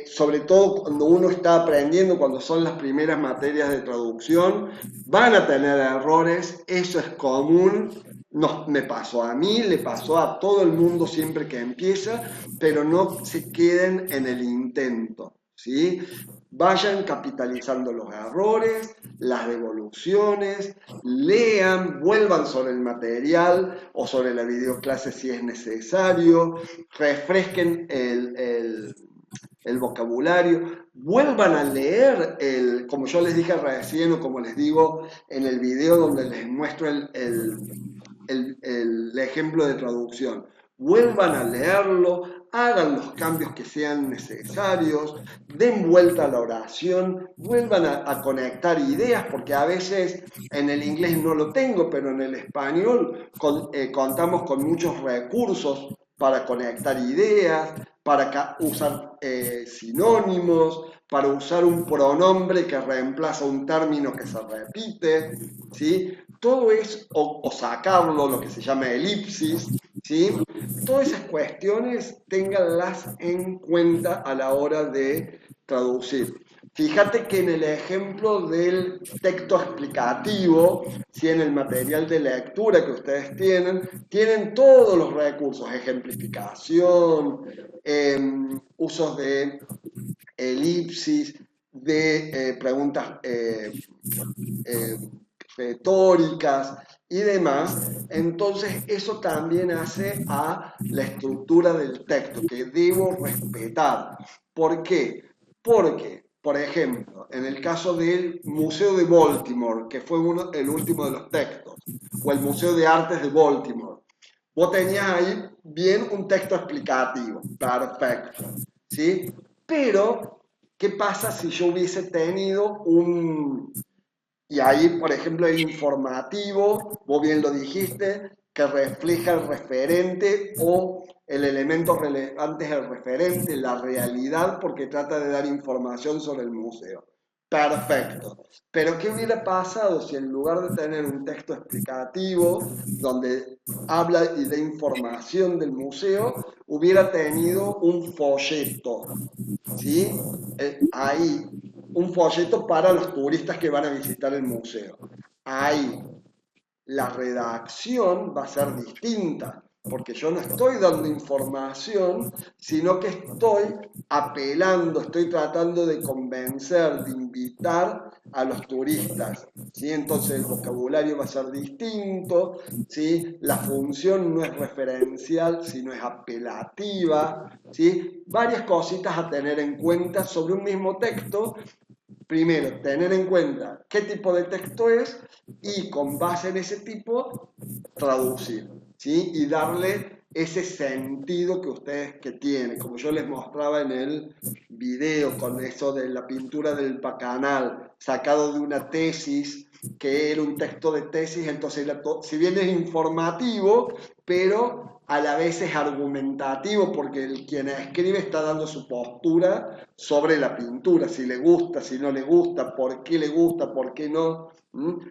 S1: Sobre todo cuando uno está aprendiendo, cuando son las primeras materias de traducción, van a tener errores, eso es común. No, me pasó a mí, le pasó a todo el mundo siempre que empieza, pero no se queden en el intento, ¿sí? Vayan capitalizando los errores, las devoluciones, lean, vuelvan sobre el material o sobre la videoclase si es necesario, refresquen el vocabulario, vuelvan a leer, como yo les dije recién o como les digo en el video donde les muestro el ejemplo de traducción. Vuelvan a leerlo, hagan los cambios que sean necesarios, den vuelta a la oración, vuelvan a conectar ideas, porque a veces en el inglés no lo tengo, pero en el español contamos con muchos recursos para conectar ideas, para usar sinónimos, para usar un pronombre que reemplaza un término que se repite, ¿sí? Todo es, o sacarlo, lo que se llama elipsis, ¿sí? Todas esas cuestiones ténganlas en cuenta a la hora de traducir. Fíjate que en el ejemplo del texto explicativo, si en el material de lectura que ustedes tienen todos los recursos, ejemplificación, usos de elipsis, de preguntas eh, retóricas y demás, entonces eso también hace a la estructura del texto que debo respetar. ¿Por qué? Porque, por ejemplo, en el caso del Museo de Baltimore, que fue el último de los textos, o el Museo de Artes de Baltimore, vos tenías ahí bien un texto explicativo, perfecto, ¿sí? Pero, ¿qué pasa si yo hubiese tenido y ahí, por ejemplo, el informativo, vos bien lo dijiste, que refleja el referente o el elemento relevante es el referente, la realidad, porque trata de dar información sobre el museo. Perfecto. Pero ¿qué hubiera pasado si en lugar de tener un texto explicativo donde habla y da información del museo, hubiera tenido un folleto? ¿Sí? Ahí, un folleto para los turistas que van a visitar el museo. Ahí, la redacción va a ser distinta, porque yo no estoy dando información, sino que estoy apelando, estoy tratando de convencer, de invitar a los turistas, ¿sí? Entonces el vocabulario va a ser distinto, ¿sí? La función no es referencial, sino es apelativa, ¿sí? Varias cositas a tener en cuenta sobre un mismo texto. Primero, tener en cuenta qué tipo de texto es y con base en ese tipo, traducir, ¿sí? Y darle ese sentido que ustedes que tienen, como yo les mostraba en el video con eso de la pintura del bacanal, sacado de una tesis, que era un texto de tesis, entonces si bien es informativo, pero a la vez es argumentativo porque quien escribe está dando su postura sobre la pintura, si le gusta, si no le gusta, por qué no.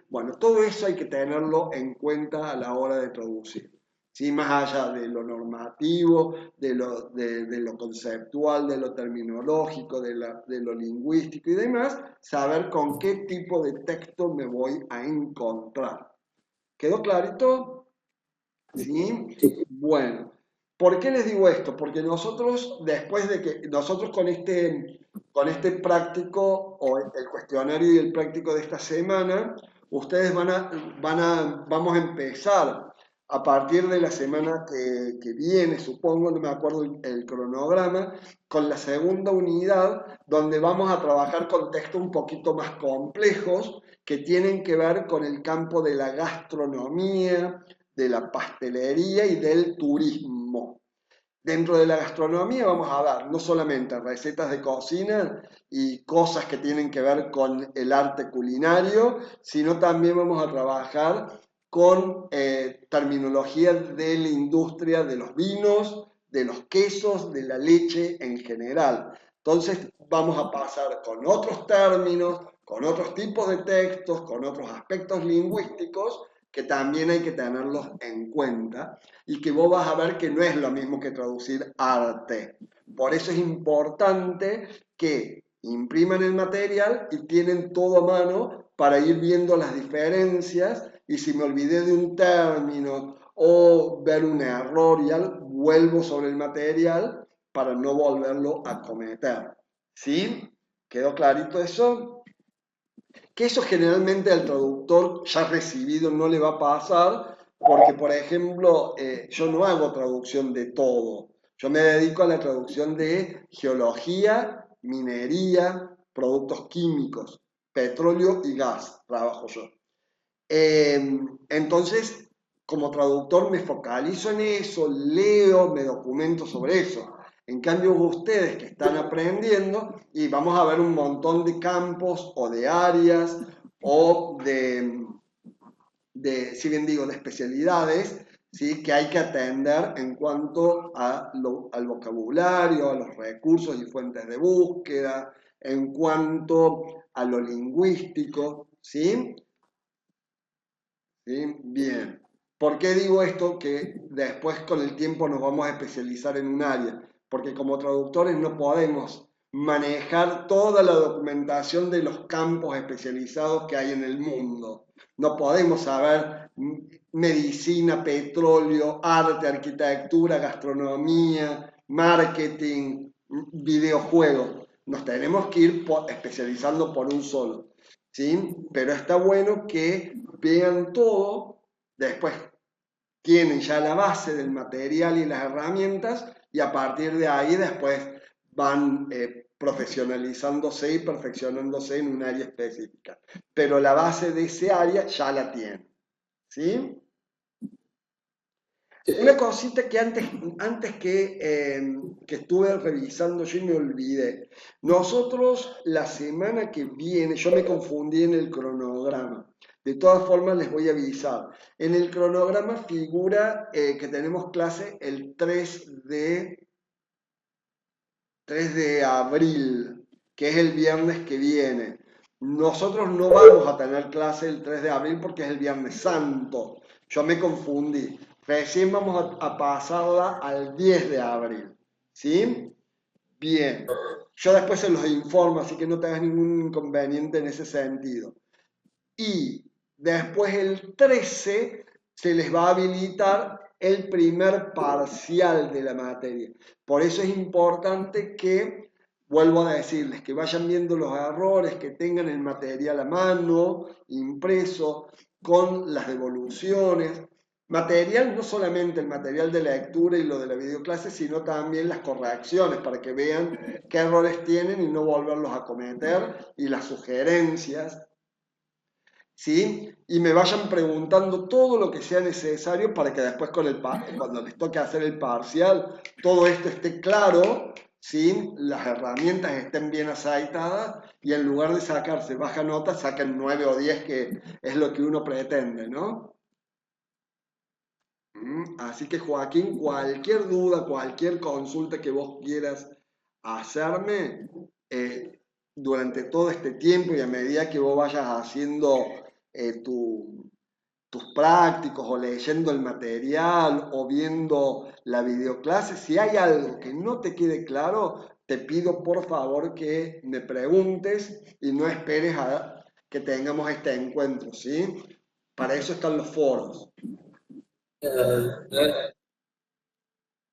S1: Bueno, todo eso hay que tenerlo en cuenta a la hora de traducir. ¿Sí? Más allá de lo normativo, de lo conceptual, de lo terminológico, de lo lingüístico y demás, saber con qué tipo de texto me voy a encontrar. ¿Quedó clarito? ¿Sí? Bueno, ¿por qué les digo esto? Porque nosotros, después de que nosotros con este práctico o el cuestionario y el práctico de esta semana, ustedes vamos a empezar a partir de la semana que viene, supongo, no me acuerdo el cronograma, con la segunda unidad, donde vamos a trabajar con textos un poquito más complejos que tienen que ver con el campo de la gastronomía, de la pastelería y del turismo. Dentro de la gastronomía vamos a ver no solamente recetas de cocina y cosas que tienen que ver con el arte culinario, sino también vamos a trabajar con terminología de la industria de los vinos, de los quesos, de la leche en general. Entonces vamos a pasar con otros términos, con otros tipos de textos, con otros aspectos lingüísticos que también hay que tenerlos en cuenta y que vos vas a ver que no es lo mismo que traducir arte. Por eso es importante que impriman el material y tienen todo a mano para ir viendo las diferencias y si me olvidé de un término o ver un error y algo, vuelvo sobre el material para no volverlo a cometer. ¿Sí? ¿Quedó clarito eso? Que eso generalmente al traductor ya recibido no le va a pasar porque, por ejemplo, yo no hago traducción de todo. Yo me dedico a la traducción de geología, minería, productos químicos, petróleo y gas, trabajo yo. Entonces, como traductor me focalizo en eso, leo, me documento sobre eso. En cambio, ustedes que están aprendiendo, y vamos a ver un montón de campos o de áreas o si bien digo, de especialidades, ¿sí? Que hay que atender en cuanto al vocabulario, a los recursos y fuentes de búsqueda, en cuanto a lo lingüístico, ¿sí? ¿Sí? Bien. ¿Por qué digo esto? Que después con el tiempo nos vamos a especializar en un área, porque como traductores no podemos manejar toda la documentación de los campos especializados que hay en el mundo. No podemos saber medicina, petróleo, arte, arquitectura, gastronomía, marketing, videojuegos. Nos tenemos que ir especializando por un solo. ¿Sí? Pero está bueno que vean todo, después tienen ya la base del material y las herramientas y a partir de ahí después van profesionalizándose y perfeccionándose en un área específica. Pero la base de ese área ya la tienen. ¿Sí? Una cosita que antes que estuve revisando yo y me olvidé. Nosotros la semana que viene, yo me confundí en el cronograma. De todas formas les voy a avisar. En el cronograma figura que tenemos clase el 3 de abril, que es el viernes que viene. Nosotros no vamos a tener clase el 3 de abril porque es el Viernes Santo. Yo me confundí. Recién vamos a pasarla al 10 de abril. ¿Sí? Bien. Yo después se los informo, así que no tengas ningún inconveniente en ese sentido. Y después el 13 se les va a habilitar el primer parcial de la materia. Por eso es importante que, vuelvo a decirles, que vayan viendo los errores, que tengan el material a mano, impreso, con las devoluciones. Material, no solamente el material de lectura y lo de la videoclase, sino también las correcciones para que vean qué errores tienen y no volverlos a cometer, y las sugerencias. ¿Sí? Y me vayan preguntando todo lo que sea necesario para que después cuando les toque hacer el parcial, todo esto esté claro, ¿sí? Las herramientas estén bien aceitadas y en lugar de sacarse baja nota, saquen 9 o 10, que es lo que uno pretende, ¿no? Así que Joaquín, cualquier duda, cualquier consulta que vos quieras hacerme durante todo este tiempo y a medida que vos vayas haciendo tus prácticos o leyendo el material o viendo la videoclase, si hay algo que no te quede claro, te pido por favor que me preguntes y no esperes a que tengamos este encuentro, ¿sí? Para eso están los foros.
S2: Ah,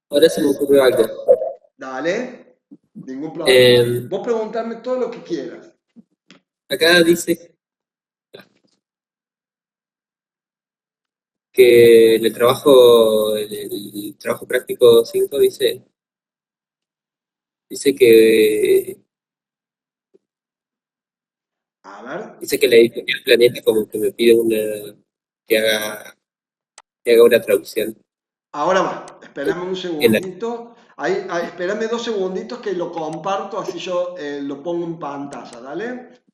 S2: ahora se me ocurrió algo.
S1: Dale, ningún problema.
S2: Eh,
S1: Vos preguntame todo lo que quieras.
S2: acá dice que el trabajo práctico 5 dice que
S1: A ver,
S2: dice que la editorial Planeta como que me pide que haga, que haga una traducción
S1: ahora va. Espérame un
S2: en la,
S1: segundito. Ahí, espérame 2 segunditos que lo comparto, así yo lo pongo en pantalla, ¿dale?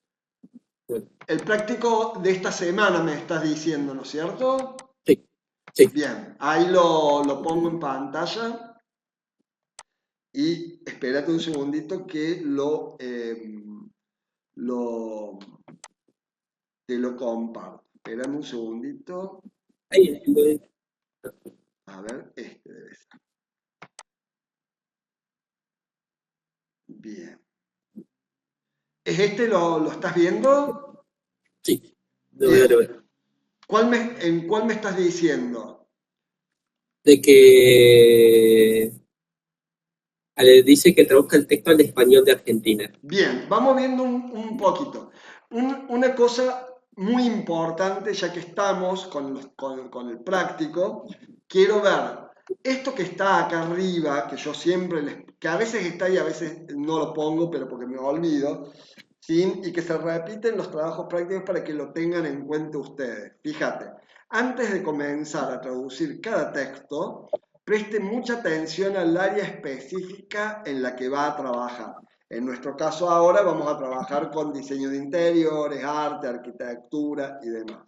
S2: Bueno,
S1: El práctico de esta semana me estás diciendo, ¿no es cierto?
S2: sí, sí.
S1: Bien, ahí lo pongo en pantalla y espérate un segundito que lo, te lo comparto. Espérame un segundito.
S2: Ahí,
S1: A ver, este debe ser. Bien. ¿Es este lo estás viendo?
S2: sí, lo veo, lo
S1: Bien.
S2: veo.
S1: ¿En cuál me estás diciendo?
S2: De que dice que traduzca el texto al español de Argentina.
S1: Bien, vamos viendo un poquito. Una cosa muy importante, ya que estamos con el práctico, quiero ver esto que está acá arriba, que yo siempre que a veces está y a veces no lo pongo, pero porque me olvido, ¿sí? Y que se repiten los trabajos prácticos para que lo tengan en cuenta ustedes. Fíjate, antes de comenzar a traducir cada texto, preste mucha atención al área específica en la que va a trabajar. En nuestro caso ahora vamos a trabajar con diseño de interiores, arte, arquitectura y demás.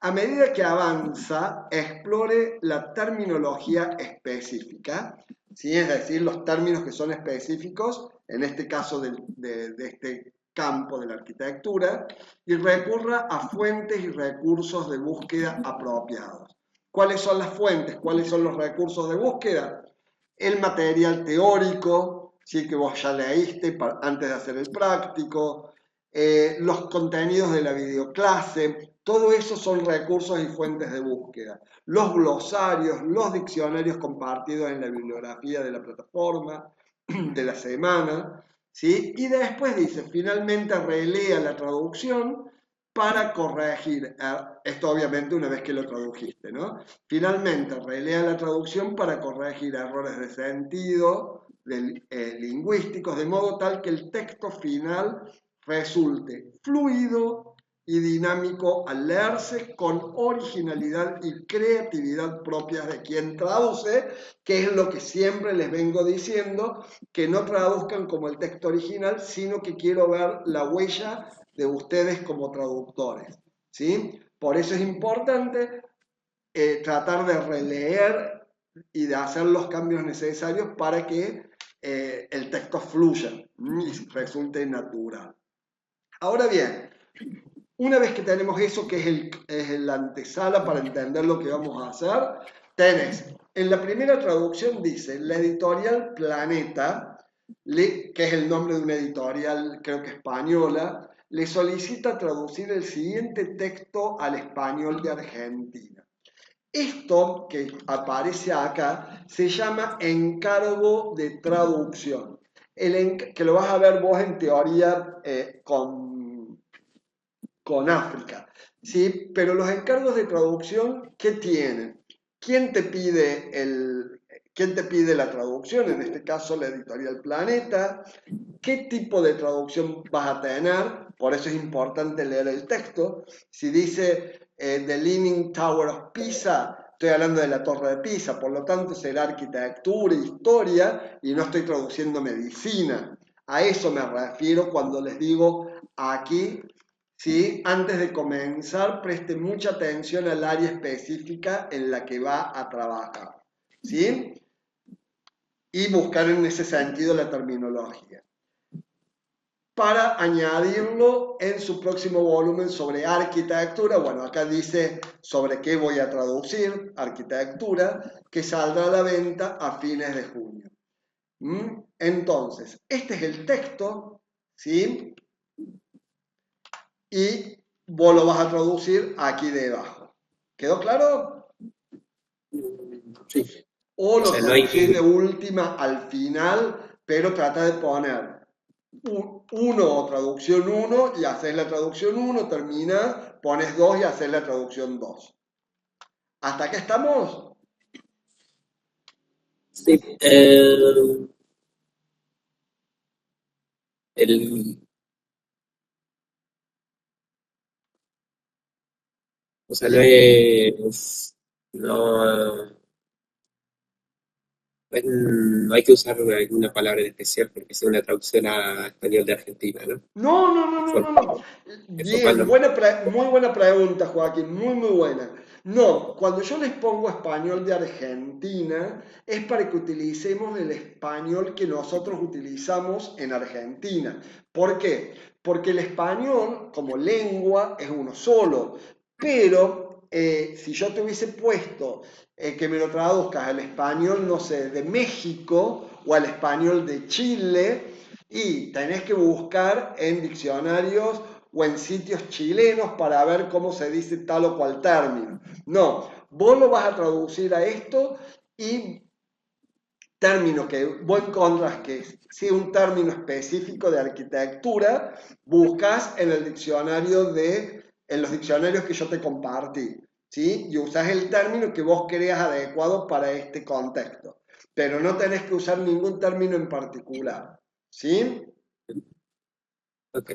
S1: A medida que avanza, explore la terminología específica, ¿sí? Es decir, los términos que son específicos, en este caso de este campo de la arquitectura, y recurra a fuentes y recursos de búsqueda apropiados. ¿Cuáles son las fuentes? ¿Cuáles son los recursos de búsqueda? El material teórico, ¿sí? Que vos ya leíste antes de hacer el práctico, los contenidos de la videoclase, todo eso son recursos y fuentes de búsqueda. Los glosarios, los diccionarios compartidos en la bibliografía de la plataforma, de la semana, ¿sí? Y después dice, finalmente relea la traducción para corregir, esto obviamente una vez que lo tradujiste, ¿no? Finalmente relea la traducción para corregir errores de sentido, lingüísticos, de modo tal que el texto final resulte fluido y dinámico al leerse con originalidad y creatividad propias de quien traduce, que es lo que siempre les vengo diciendo, que no traduzcan como el texto original, sino que quiero ver la huella de ustedes como traductores, ¿sí? Por eso es importante tratar de releer y de hacer los cambios necesarios para que el texto fluya y resulte natural. Ahora bien, una vez que tenemos eso, que es el antesala para entender lo que vamos a hacer, tenés, en la primera traducción dice, la editorial Planeta, que es el nombre de una editorial, creo que española, le solicita traducir el siguiente texto al español de Argentina. Esto que aparece acá se llama encargo de traducción, que lo vas a ver vos en teoría con África, ¿sí? Pero los encargos de traducción, ¿qué tienen? ¿Quién te pide quién te pide la traducción? En este caso, la editorial Planeta. ¿Qué tipo de traducción vas a tener? Por eso es importante leer el texto. Si dice The Leaning Tower of Pisa, estoy hablando de la Torre de Pisa, por lo tanto será arquitectura, historia, y no estoy traduciendo medicina. A eso me refiero cuando les digo aquí, ¿sí? Antes de comenzar, preste mucha atención al área específica en la que va a trabajar, ¿sí? Y buscar en ese sentido la terminología para añadirlo en su próximo volumen sobre arquitectura. Bueno, acá dice sobre qué voy a traducir, arquitectura, que saldrá a la venta a fines de junio. Entonces, este es el texto, ¿sí? Y vos lo vas a traducir aquí debajo. ¿Quedó claro?
S2: Sí.
S1: O
S2: O
S1: lo
S2: sea, no hay
S1: traducís de
S2: que.
S1: última al final, pero trata de poner uno, traducción uno, y haces la traducción uno, terminas, pones 2 y haces la traducción 2. ¿Hasta acá estamos?
S2: Sí, el, o sea, no
S1: Bien.
S2: es. No. Pues, no hay que usar alguna palabra en especial porque es una traducción a español de Argentina, ¿no?
S1: No, no, no, no, no, no.
S2: Es formal
S1: Bien,
S2: nomás.
S1: muy buena pregunta, Joaquín, muy, muy buena. No, cuando yo les pongo español de Argentina, es para que utilicemos el español que nosotros utilizamos en Argentina. ¿Por qué? Porque el español, como lengua, es uno solo. Pero si yo te hubiese puesto que me lo traduzcas al español, no sé, de México o al español de Chile, y tenés que buscar en diccionarios o en sitios chilenos para ver cómo se dice tal o cual término. No, vos lo vas a traducir a esto y término que vos encontrás que sea un término específico de arquitectura, buscas en el diccionario en los diccionarios que yo te compartí, ¿sí? Y usás el término que vos creas adecuado para este contexto, pero no tenés que usar ningún término en particular, ¿sí?
S2: Ok.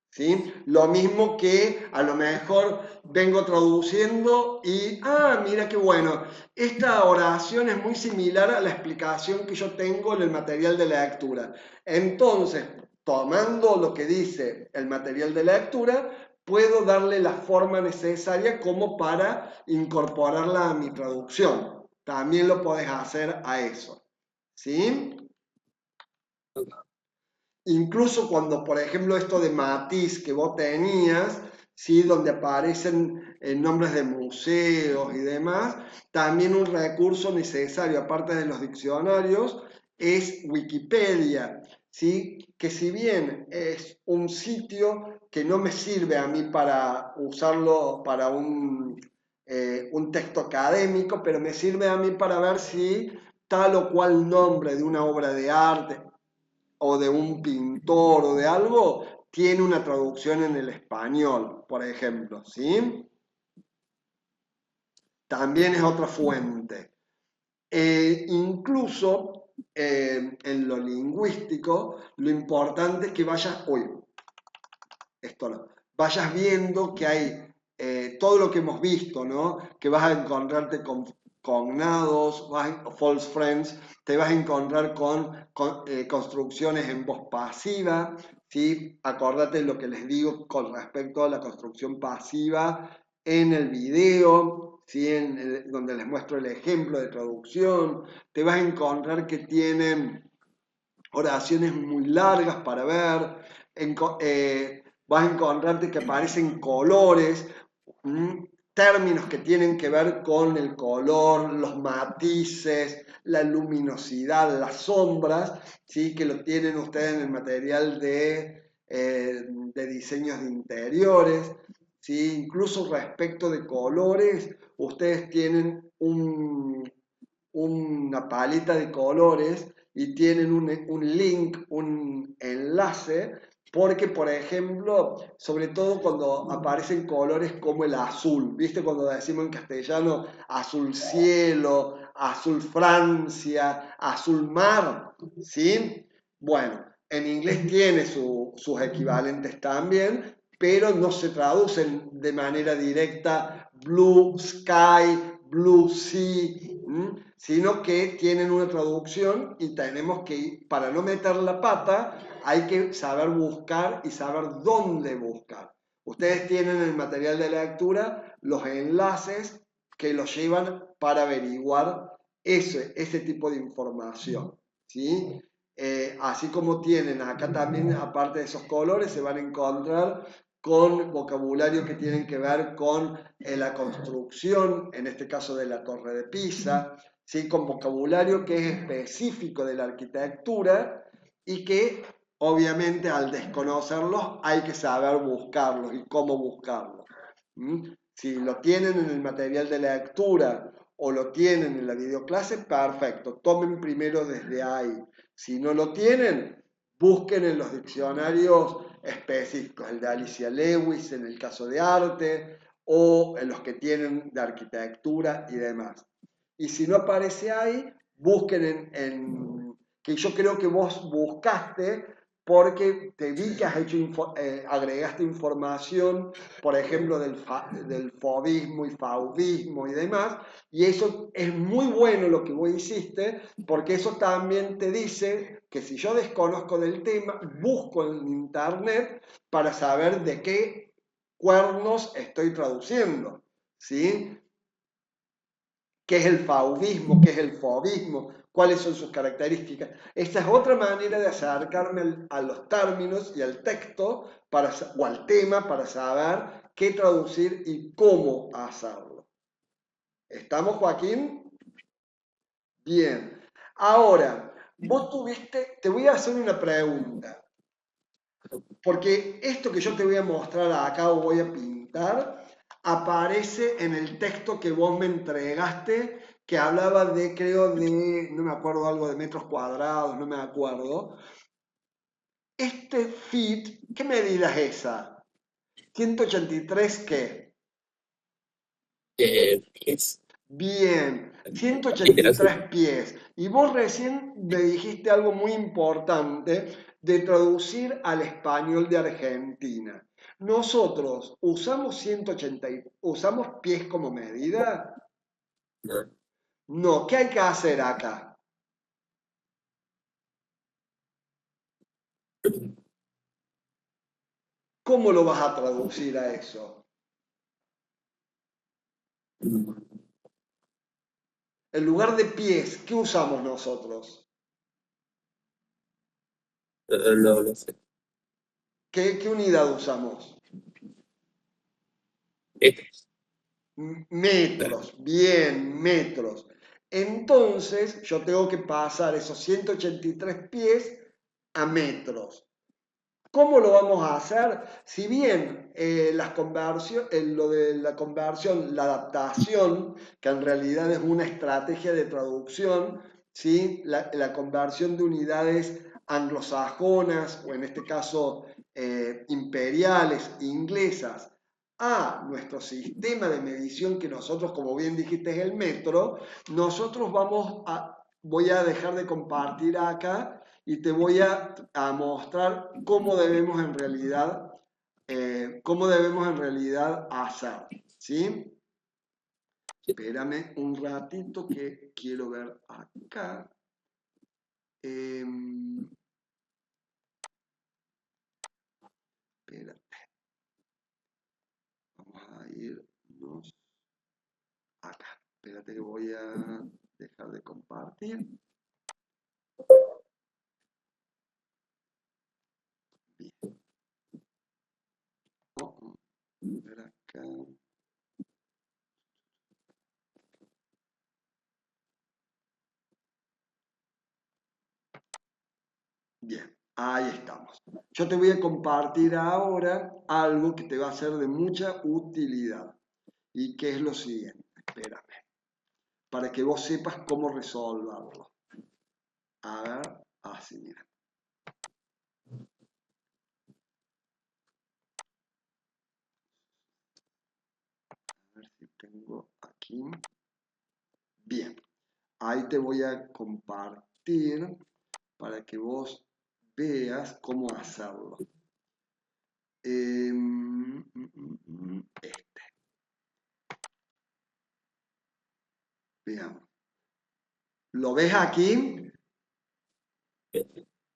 S1: ¿Sí? Lo mismo que a lo mejor vengo traduciendo y, mira qué bueno, esta oración es muy similar a la explicación que yo tengo en el material de lectura. Entonces, tomando lo que dice el material de lectura, puedo darle la forma necesaria como para incorporarla a mi traducción. También lo podés hacer a eso. ¿Sí?
S2: Ok.
S1: Incluso cuando, por ejemplo, esto de Matiz que vos tenías, ¿sí? Donde aparecen nombres de museos y demás, también un recurso necesario, aparte de los diccionarios, es Wikipedia, ¿sí? Que si bien es un sitio que no me sirve a mí para usarlo para un texto académico, pero me sirve a mí para ver si tal o cual nombre de una obra de arte o de un pintor o de algo, tiene una traducción en el español, por ejemplo, ¿sí? También es otra fuente. Incluso en lo lingüístico, lo importante es que esto no, vayas viendo que hay todo lo que hemos visto, ¿no? Que vas a encontrarte con cognados, false friends, te vas a encontrar con construcciones en voz pasiva, ¿sí? Acordate lo que les digo con respecto a la construcción pasiva en el video, ¿sí? Donde les muestro el ejemplo de traducción, te vas a encontrar que tienen oraciones muy largas para ver, vas a encontrarte que aparecen colores, términos que tienen que ver con el color, los matices, la luminosidad, las sombras, ¿sí? Que lo tienen ustedes en el material de diseños de interiores. ¿Sí? Incluso respecto de colores, ustedes tienen una paleta de colores y tienen un link, un enlace, porque por ejemplo, sobre todo cuando aparecen colores como el azul, ¿viste? Cuando decimos en castellano azul cielo, azul Francia, azul mar, ¿sí? Bueno, en inglés tiene sus equivalentes también, pero no se traducen de manera directa blue sky, blue sea, sino que tienen una traducción y tenemos que, para no meter la pata, hay que saber buscar y saber dónde buscar. Ustedes tienen en el material de lectura los enlaces que los llevan para averiguar ese tipo de información, ¿sí? Así como tienen acá también, aparte de esos colores, se van a encontrar con vocabulario que tienen que ver con la construcción, en este caso de la Torre de Pisa, ¿sí? Con vocabulario que es específico de la arquitectura y que obviamente al desconocerlos hay que saber buscarlos y cómo buscarlos. ¿Mm? Si lo tienen en el material de lectura o lo tienen en la videoclase, perfecto, tomen primero desde ahí. Si no lo tienen, busquen en los diccionarios específicos, el de Alicia Lewis en el caso de arte o en los que tienen de arquitectura y demás. Y si no aparece ahí, busquen que yo creo que vos buscaste porque te vi que has hecho agregaste información, por ejemplo, del fobismo y faudismo y demás, y eso es muy bueno lo que vos hiciste, porque eso también te dice que si yo desconozco del tema, busco en internet para saber de qué cuernos estoy traduciendo, ¿sí? ¿Qué es el faudismo? ¿Qué es el fobismo? ¿Cuáles son sus características? Esa es otra manera de acercarme a los términos y al texto o al tema para saber qué traducir y cómo hacerlo. ¿Estamos, Joaquín? Bien. Ahora, vos te voy a hacer una pregunta, porque esto que yo te voy a mostrar acá o voy a pintar aparece en el texto que vos me entregaste, que hablaba de, creo, no me acuerdo, algo de metros cuadrados, no me acuerdo. Este feet, ¿qué medida es esa? 183, ¿qué?
S2: Pies.
S1: Bien,
S2: Literal, sí.
S1: 183 pies. Y vos recién me dijiste algo muy importante de traducir al español de Argentina. Nosotros usamos 180, ¿usamos pies como medida?
S2: No.
S1: No, ¿qué hay que hacer acá? ¿Cómo lo vas a traducir a eso? En lugar de pies, ¿qué usamos nosotros?
S2: No lo sé.
S1: ¿Qué unidad usamos?
S2: Metros.
S1: Metros, bien, metros. Entonces yo tengo que pasar esos 183 pies a metros. ¿Cómo lo vamos a hacer? Si bien lo de la conversión, la adaptación, que en realidad es una estrategia de traducción, ¿sí? La conversión de unidades anglosajonas, o en este caso imperiales, inglesas, a nuestro sistema de medición, que nosotros, como bien dijiste, es el metro, voy a dejar de compartir acá y te voy a mostrar cómo debemos en realidad hacer, ¿sí? Espérame un ratito que quiero ver acá. Espera, vamos a irnos acá. Espérate que voy a dejar de compartir. Bien. Ver acá. Bien, ahí estamos. Yo te voy a compartir ahora algo que te va a ser de mucha utilidad y que es lo siguiente. Espérame, para que vos sepas cómo resolverlo. A ver, así, mira. A ver si tengo aquí. Bien, ahí te voy a compartir para que vos veas cómo hacerlo. Este, veamos. ¿Lo ves aquí?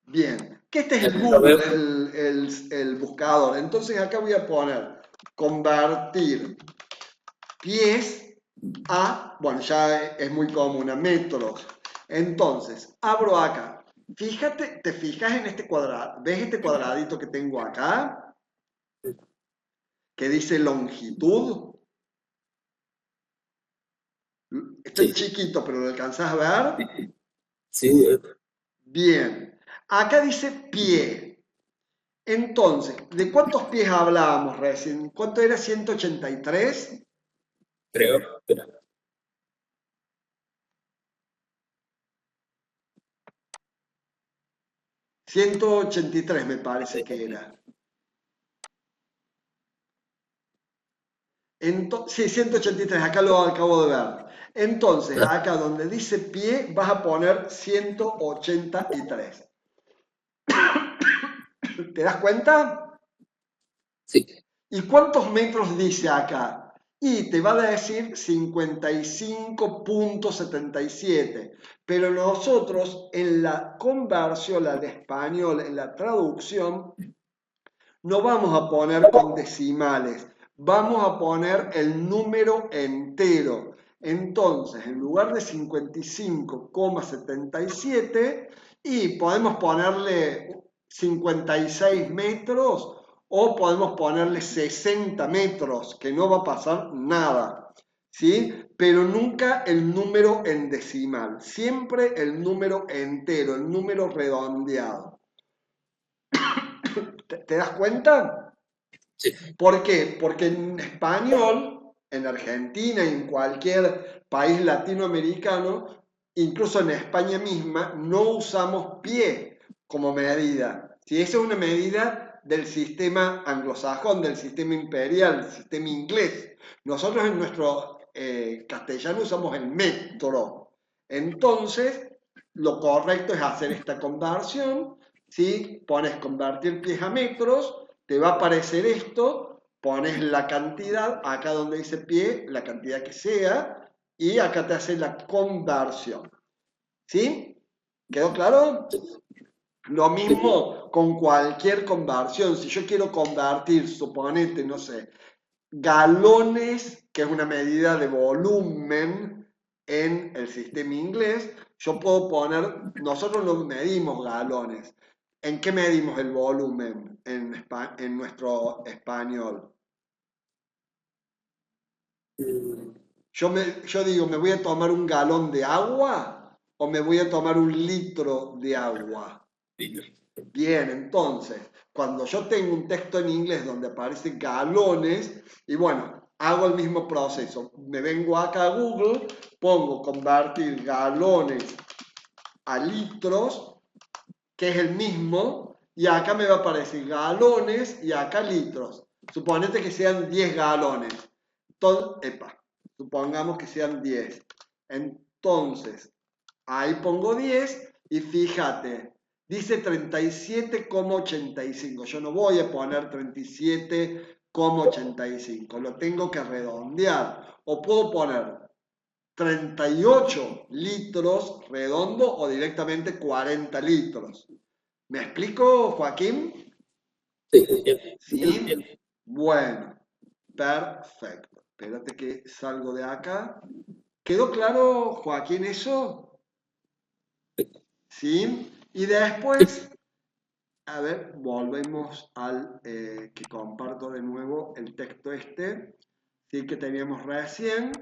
S1: Bien, que este es el
S2: Lo veo.
S1: Google, el buscador. Entonces acá voy a poner convertir pies a, bueno, ya es muy común, a metros. Entonces, abro acá. Fíjate, te fijas en este cuadrado. ¿Ves este cuadradito que tengo acá? Que dice longitud. Estoy
S2: Sí,
S1: chiquito, pero ¿lo alcanzás a ver?
S2: sí,
S1: Bien. Acá dice pie. Entonces, ¿de cuántos pies hablábamos recién? ¿Cuánto era 183?
S2: creo. Pero,
S1: 183 me parece que era. Sí, 183, acá lo acabo de ver. Entonces,
S2: ah,
S1: acá donde dice pie, vas a poner 183. ¿Te das cuenta?
S2: Sí.
S1: ¿Y cuántos metros dice acá? Y te va a decir 55,77. Pero nosotros en la conversión al español, en la traducción, no vamos a poner con decimales, vamos a poner el número entero. Entonces, en lugar de 55,77, y podemos ponerle 56 metros o podemos ponerle 60 metros, que no va a pasar nada, ¿sí? Pero nunca el número en decimal, siempre el número entero, el número redondeado. ¿Te das cuenta?
S2: Sí.
S1: ¿Por qué? Porque en español, en Argentina y en cualquier país latinoamericano, incluso en España misma, no usamos pie como medida. Si esa es una medida del sistema anglosajón, del sistema imperial, del sistema inglés. Nosotros en nuestro castellano usamos el metro. Entonces, lo correcto es hacer esta conversión. Si pones convertir pies a metros, te va a aparecer esto, pones la cantidad, acá donde dice pie, la cantidad que sea, y acá te hace la conversión. ¿Sí? ¿Quedó claro? Lo mismo con cualquier conversión. Si yo quiero convertir, suponete, no sé, galones, que es una medida de volumen en el sistema inglés, yo puedo poner, nosotros no medimos galones. ¿En qué medimos el volumen en nuestro español?
S2: Mm,
S1: Yo digo, ¿me voy a tomar un galón de agua o me voy a tomar un litro de agua? Bien, entonces, cuando yo tengo un texto en inglés donde aparecen galones, y bueno, hago el mismo proceso. Me vengo acá a Google, pongo convertir galones a litros, que es el mismo, y acá me va a aparecer galones y acá litros. Suponete que sean 10 galones. Supongamos que sean 10. Entonces, ahí pongo 10 y fíjate, dice 37,85. Yo no voy a poner 37,85, lo tengo que redondear. O puedo poner 38 litros redondo o directamente 40 litros. ¿Me explico, Joaquín?
S2: sí, entiendo,
S1: ¿Sí?
S2: entiendo.
S1: Bueno, perfecto. Espérate que salgo de acá. ¿Quedó claro, Joaquín, eso? ¿Sí? Y después, a ver, volvemos al que comparto de nuevo el texto este, ¿sí? Que teníamos recién.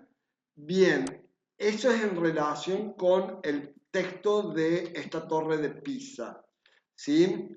S1: Bien, eso es en relación con el texto de esta torre de Pisa, ¿sí?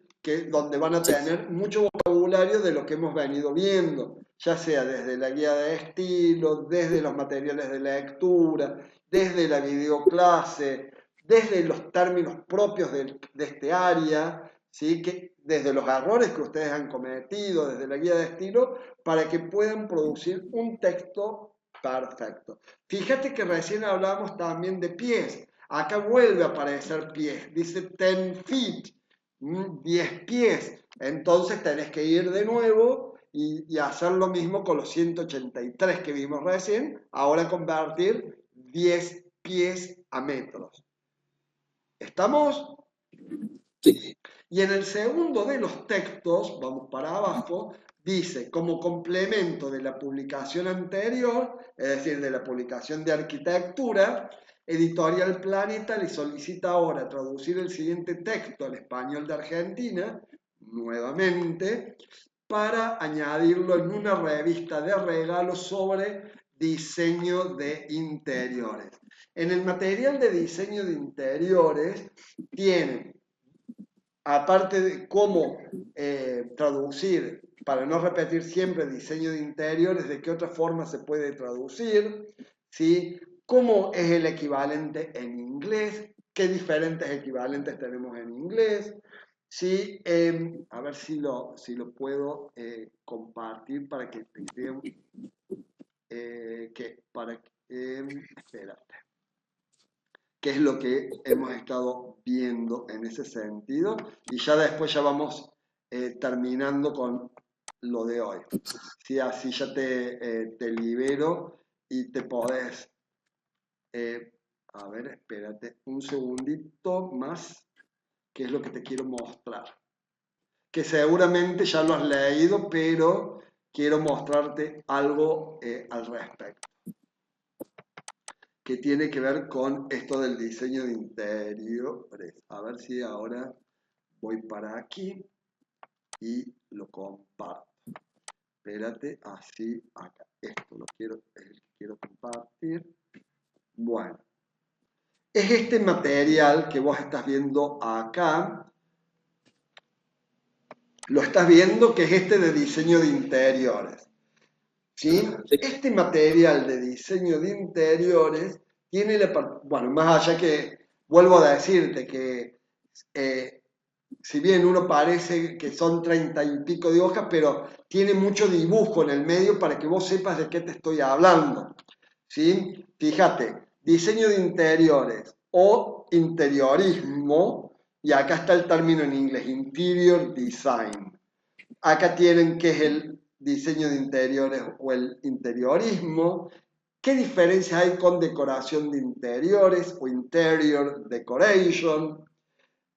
S1: Donde van a
S2: Sí,
S1: tener mucho vocabulario de lo que hemos venido viendo, ya sea desde la guía de estilo, desde los materiales de lectura, desde la videoclase, desde los términos propios de este área, ¿sí? Desde los errores que ustedes han cometido, desde la guía de estilo, para que puedan producir un texto perfecto. Fíjate que recién hablábamos también de pies. Acá vuelve a aparecer pies. Dice 10 feet, 10 pies. Entonces tenés que ir de nuevo y hacer lo mismo con los 183 que vimos recién. Ahora convertir 10 pies a metros. ¿Estamos?
S2: sí,
S1: Y en el segundo de los textos, vamos para abajo, dice, como complemento de la publicación anterior, es decir, de la publicación de arquitectura, Editorial Planeta le solicita ahora traducir el siguiente texto al español de Argentina, nuevamente, para añadirlo en una revista de regalo sobre diseño de interiores. En el material de diseño de interiores tienen, aparte de cómo traducir, para no repetir siempre diseño de interiores, de qué otra forma se puede traducir, ¿sí? ¿Cómo es el equivalente en inglés? ¿Qué diferentes equivalentes tenemos en inglés? ¿Sí? A ver si lo puedo compartir para que te vean, espera, qué es lo que hemos estado viendo en ese sentido, y ya después ya vamos terminando con lo de hoy. ¿Sí? Así ya te libero y te podés... a ver, espérate un segundito más, que es lo que te quiero mostrar. Que seguramente ya lo has leído, pero quiero mostrarte algo al respecto, que tiene que ver con esto del diseño de interiores. A ver si ahora voy para aquí y lo comparto. Espérate, así, acá. Esto lo quiero compartir. Bueno, es este material que vos estás viendo acá. Lo estás viendo, que es este de diseño de interiores. ¿Sí?
S2: Sí.
S1: Este material de diseño de interiores tiene bueno, más allá que, vuelvo a decirte que eh, si bien uno parece que son 30 y pico de hojas, pero tiene mucho dibujo en el medio para que vos sepas de qué te estoy hablando. ¿Sí? Fíjate, diseño de interiores o interiorismo, y acá está el término en inglés, interior design. Acá tienen qué es el diseño de interiores o el interiorismo. ¿Qué diferencia hay con decoración de interiores o interior decoration?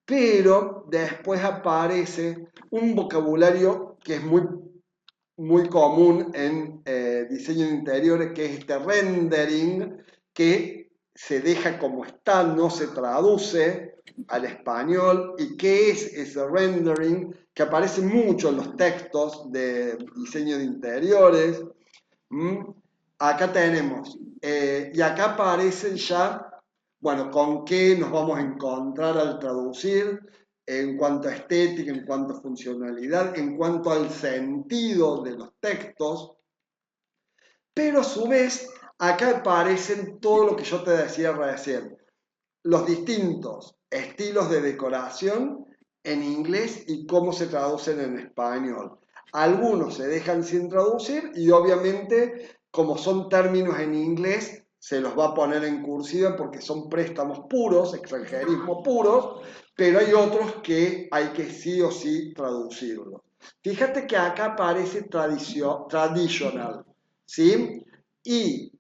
S1: Pero después aparece un vocabulario que es muy común en diseño de interiores, que es este rendering, que se deja como está, no se traduce al español. ¿Y qué es ese rendering? Que aparece mucho en los textos de diseño de interiores. ¿Mm? Acá tenemos, y acá aparecen ya, bueno, con qué nos vamos a encontrar al traducir, en cuanto a estética, en cuanto a funcionalidad, en cuanto al sentido de los textos, pero a su vez, acá aparecen todo lo que yo te decía recién, los distintos estilos de decoración en inglés y cómo se traducen en español. Algunos se dejan sin traducir y obviamente, como son términos en inglés, se los va a poner en cursiva porque son préstamos puros, extranjerismo puros, pero hay otros que hay que sí o sí traducirlos. Fíjate que acá aparece traditional, ¿sí? Y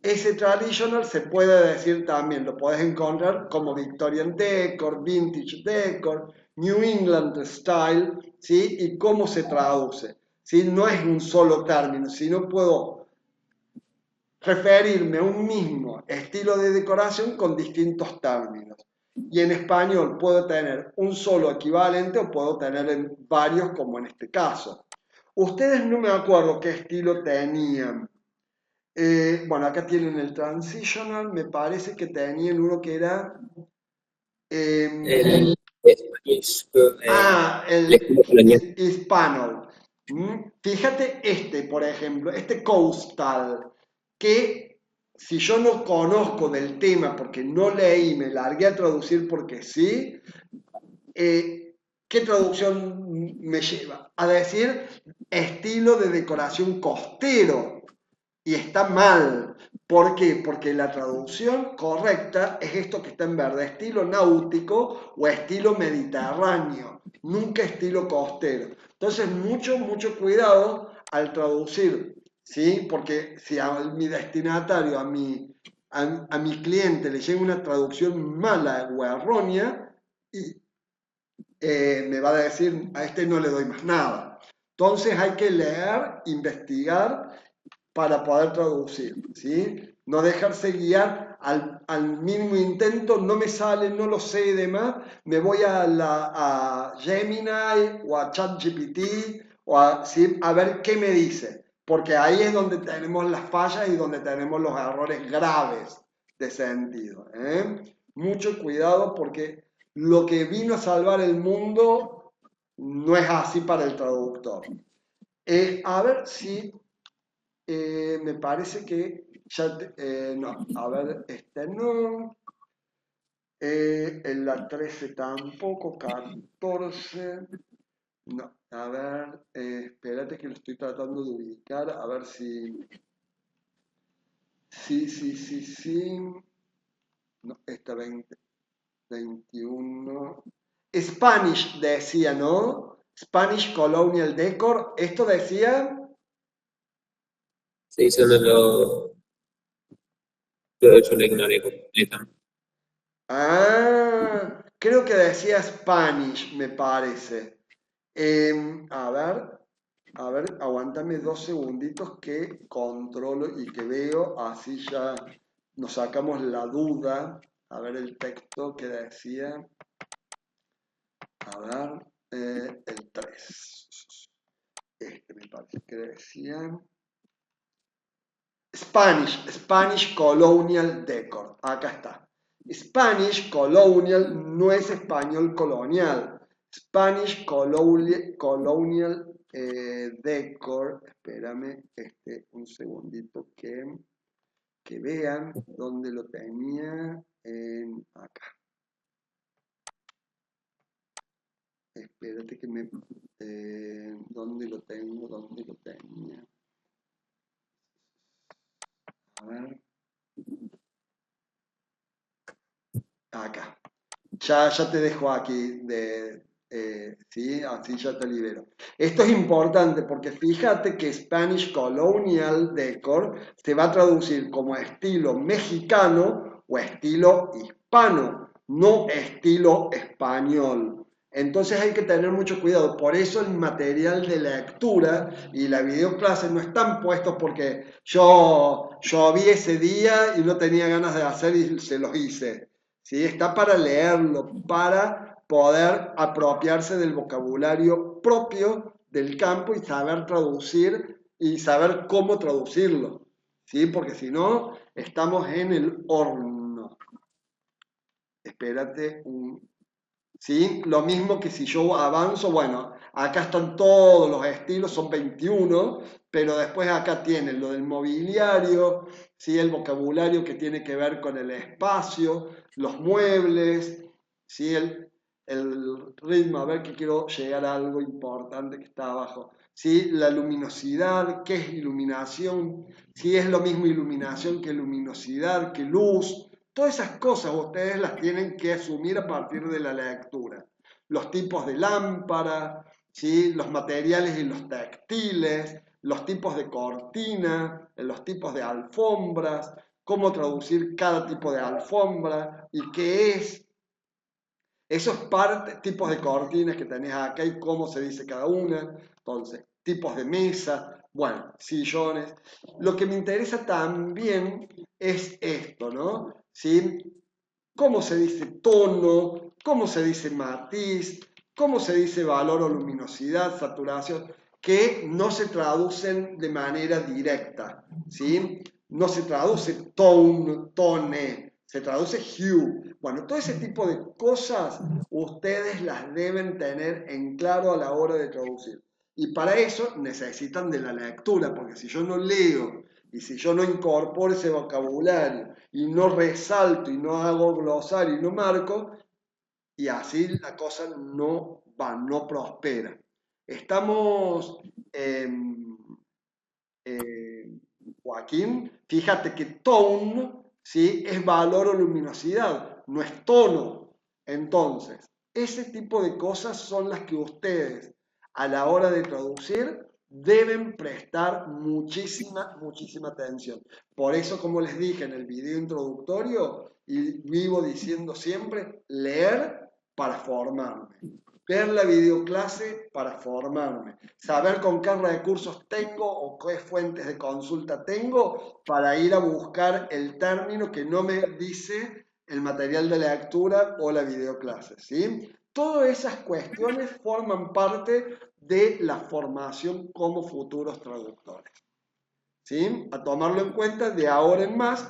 S1: ese traditional se puede decir también, lo puedes encontrar como Victorian Decor, Vintage Decor, New England Style, ¿sí? Y cómo se traduce, ¿sí? No es un solo término, sino puedo referirme a un mismo estilo de decoración con distintos términos. Y en español puedo tener un solo equivalente o puedo tener varios, como en este caso. Ustedes no me acuerdo qué estilo tenían. Bueno, acá tienen el transitional, me parece que tenían uno que era...
S2: El Spanish, el
S1: el
S2: estilo colonial.
S1: hispano. Fíjate este, por ejemplo, este coastal, que si yo no conozco del tema porque no leí, me largué a traducir porque sí, ¿qué traducción me lleva? A decir estilo de decoración costero. Y está mal. ¿Por qué? Porque la traducción correcta es esto que está en verde, estilo náutico o estilo mediterráneo, nunca estilo costero. Entonces, mucho cuidado al traducir, ¿sí? Porque si a mi destinatario, a mi cliente le llega una traducción mala o errónea, y me va a decir, a este no le doy más nada. Entonces hay que leer, investigar para poder traducir, ¿sí? No dejarse guiar al mínimo intento, no me sale, no lo sé y demás, me voy a Gemini o a ChatGPT ¿sí? A ver qué me dice, porque ahí es donde tenemos las fallas y donde tenemos los errores graves de sentido, ¿eh? Mucho cuidado porque lo que vino a salvar el mundo no es así para el traductor. A ver si me parece que ya, no, a ver, este no, en la 13 tampoco, 14, no, a ver, espérate que lo estoy tratando de ubicar, a ver si, sí, no, esta 20, 21, Spanish decía, ¿no? Spanish Colonial Decor, esto decía,
S2: Sí, yo lo ignoré completamente.
S1: creo que decía Spanish, me parece. A ver, aguántame 2 segunditos que controlo y que veo, así ya nos sacamos la duda. A ver el texto que decía. A ver, el 3. Este me parece que decía. Spanish Colonial Decor. Acá está. Spanish Colonial no es español colonial. Spanish Colonial Decor. Espérame un segundito que vean dónde lo tenía. Acá. Espérate que me... ¿dónde lo tengo? ¿Dónde lo tenía? A ver. Acá. Ya te dejo aquí, ¿sí? Así ya te libero. Esto es importante porque fíjate que Spanish Colonial Decor se va a traducir como estilo mexicano o estilo hispano, no estilo español. Entonces hay que tener mucho cuidado. Por eso el material de lectura y la videoclase no están puestos porque yo vi ese día y no tenía ganas de hacer y se los hice. ¿Sí? Está para leerlo, para poder apropiarse del vocabulario propio del campo y saber traducir y saber cómo traducirlo, ¿sí? Porque si no, estamos en el horno. Espérate ¿sí? Lo mismo que si yo avanzo, bueno, acá están todos los estilos, son 21, pero después acá tienen lo del mobiliario, ¿sí? El vocabulario que tiene que ver con el espacio, los muebles, ¿sí? El ritmo, a ver que quiero llegar a algo importante que está abajo. ¿Sí? La luminosidad, ¿qué es iluminación? Si es lo mismo iluminación que luminosidad, que luz. Todas esas cosas ustedes las tienen que asumir a partir de la lectura. Los tipos de lámpara, ¿sí? Los materiales y los textiles, los tipos de cortina, los tipos de alfombras, cómo traducir cada tipo de alfombra y qué es. Esos tipos de cortinas que tenés acá y cómo se dice cada una. Entonces, tipos de mesa, bueno, sillones. Lo que me interesa también es esto, ¿no? ¿Sí? ¿Cómo se dice tono? ¿Cómo se dice matiz? ¿Cómo se dice valor o luminosidad, saturación? Que no se traducen de manera directa, ¿sí? No se traduce tone, tone, se traduce hue. Bueno, todo ese tipo de cosas ustedes las deben tener en claro a la hora de traducir. Y para eso necesitan de la lectura, porque si yo no leo y si yo no incorporo ese vocabulario y no resalto y no hago glosario y no marco, y así la cosa no va, no prospera. Estamos, eh, Joaquín, fíjate que tone, ¿sí? Es valor o luminosidad, no es tono. Entonces, ese tipo de cosas son las que ustedes a la hora de traducir deben prestar muchísima atención. Por eso, como les dije en el video introductorio, y vivo diciendo siempre, leer para formarme. Ver la videoclase para formarme, saber con qué recursos tengo o qué fuentes de consulta tengo para ir a buscar el término que no me dice el material de lectura o la videoclase, ¿sí? Todas esas cuestiones forman parte de la formación como futuros traductores, ¿sí? A tomarlo en cuenta de ahora en más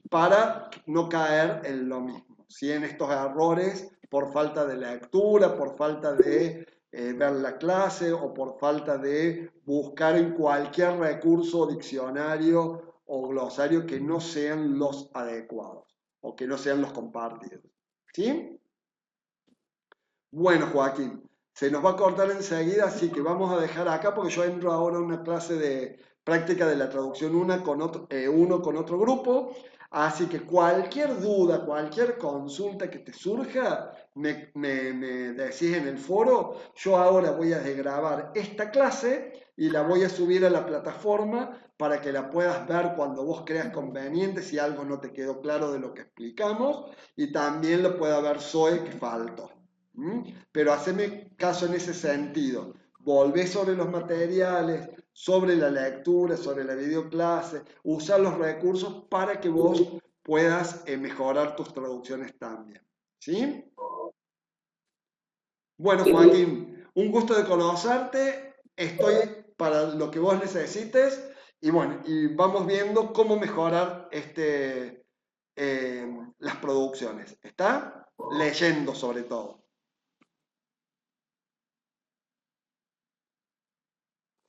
S1: para no caer en lo mismo, ¿sí? En estos errores por falta de lectura, por falta de ver la clase o por falta de buscar en cualquier recurso, diccionario o glosario que no sean los adecuados o que no sean los compartidos, ¿sí? Bueno, Joaquín, se nos va a cortar enseguida, así que vamos a dejar acá porque yo entro ahora a una clase de práctica de la traducción uno con otro grupo. Así que cualquier duda, cualquier consulta que te surja, me decís en el foro. Yo ahora voy a grabar esta clase y la voy a subir a la plataforma para que la puedas ver cuando vos creas conveniente, si algo no te quedó claro de lo que explicamos, y también lo pueda ver Zoe que faltó. ¿Mm? Pero haceme caso en ese sentido. Volvé sobre los materiales, sobre la lectura, sobre la videoclase, usar los recursos para que vos puedas mejorar tus traducciones también. ¿Sí? Bueno, Joaquín, un gusto de conocerte. Estoy para lo que vos necesites y bueno, y vamos viendo cómo mejorar las producciones. ¿Está? Leyendo sobre todo.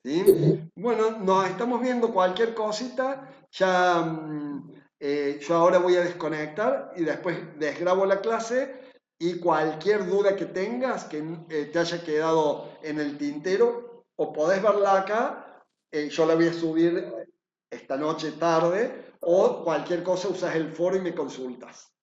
S1: ¿Sí? Bueno, nos estamos viendo cualquier cosita. Ya yo ahora voy a desconectar y después desgrabo la clase y cualquier duda que tengas que te haya quedado en el tintero o podés verla acá, yo la voy a subir esta noche tarde o cualquier cosa usas el foro y me consultas.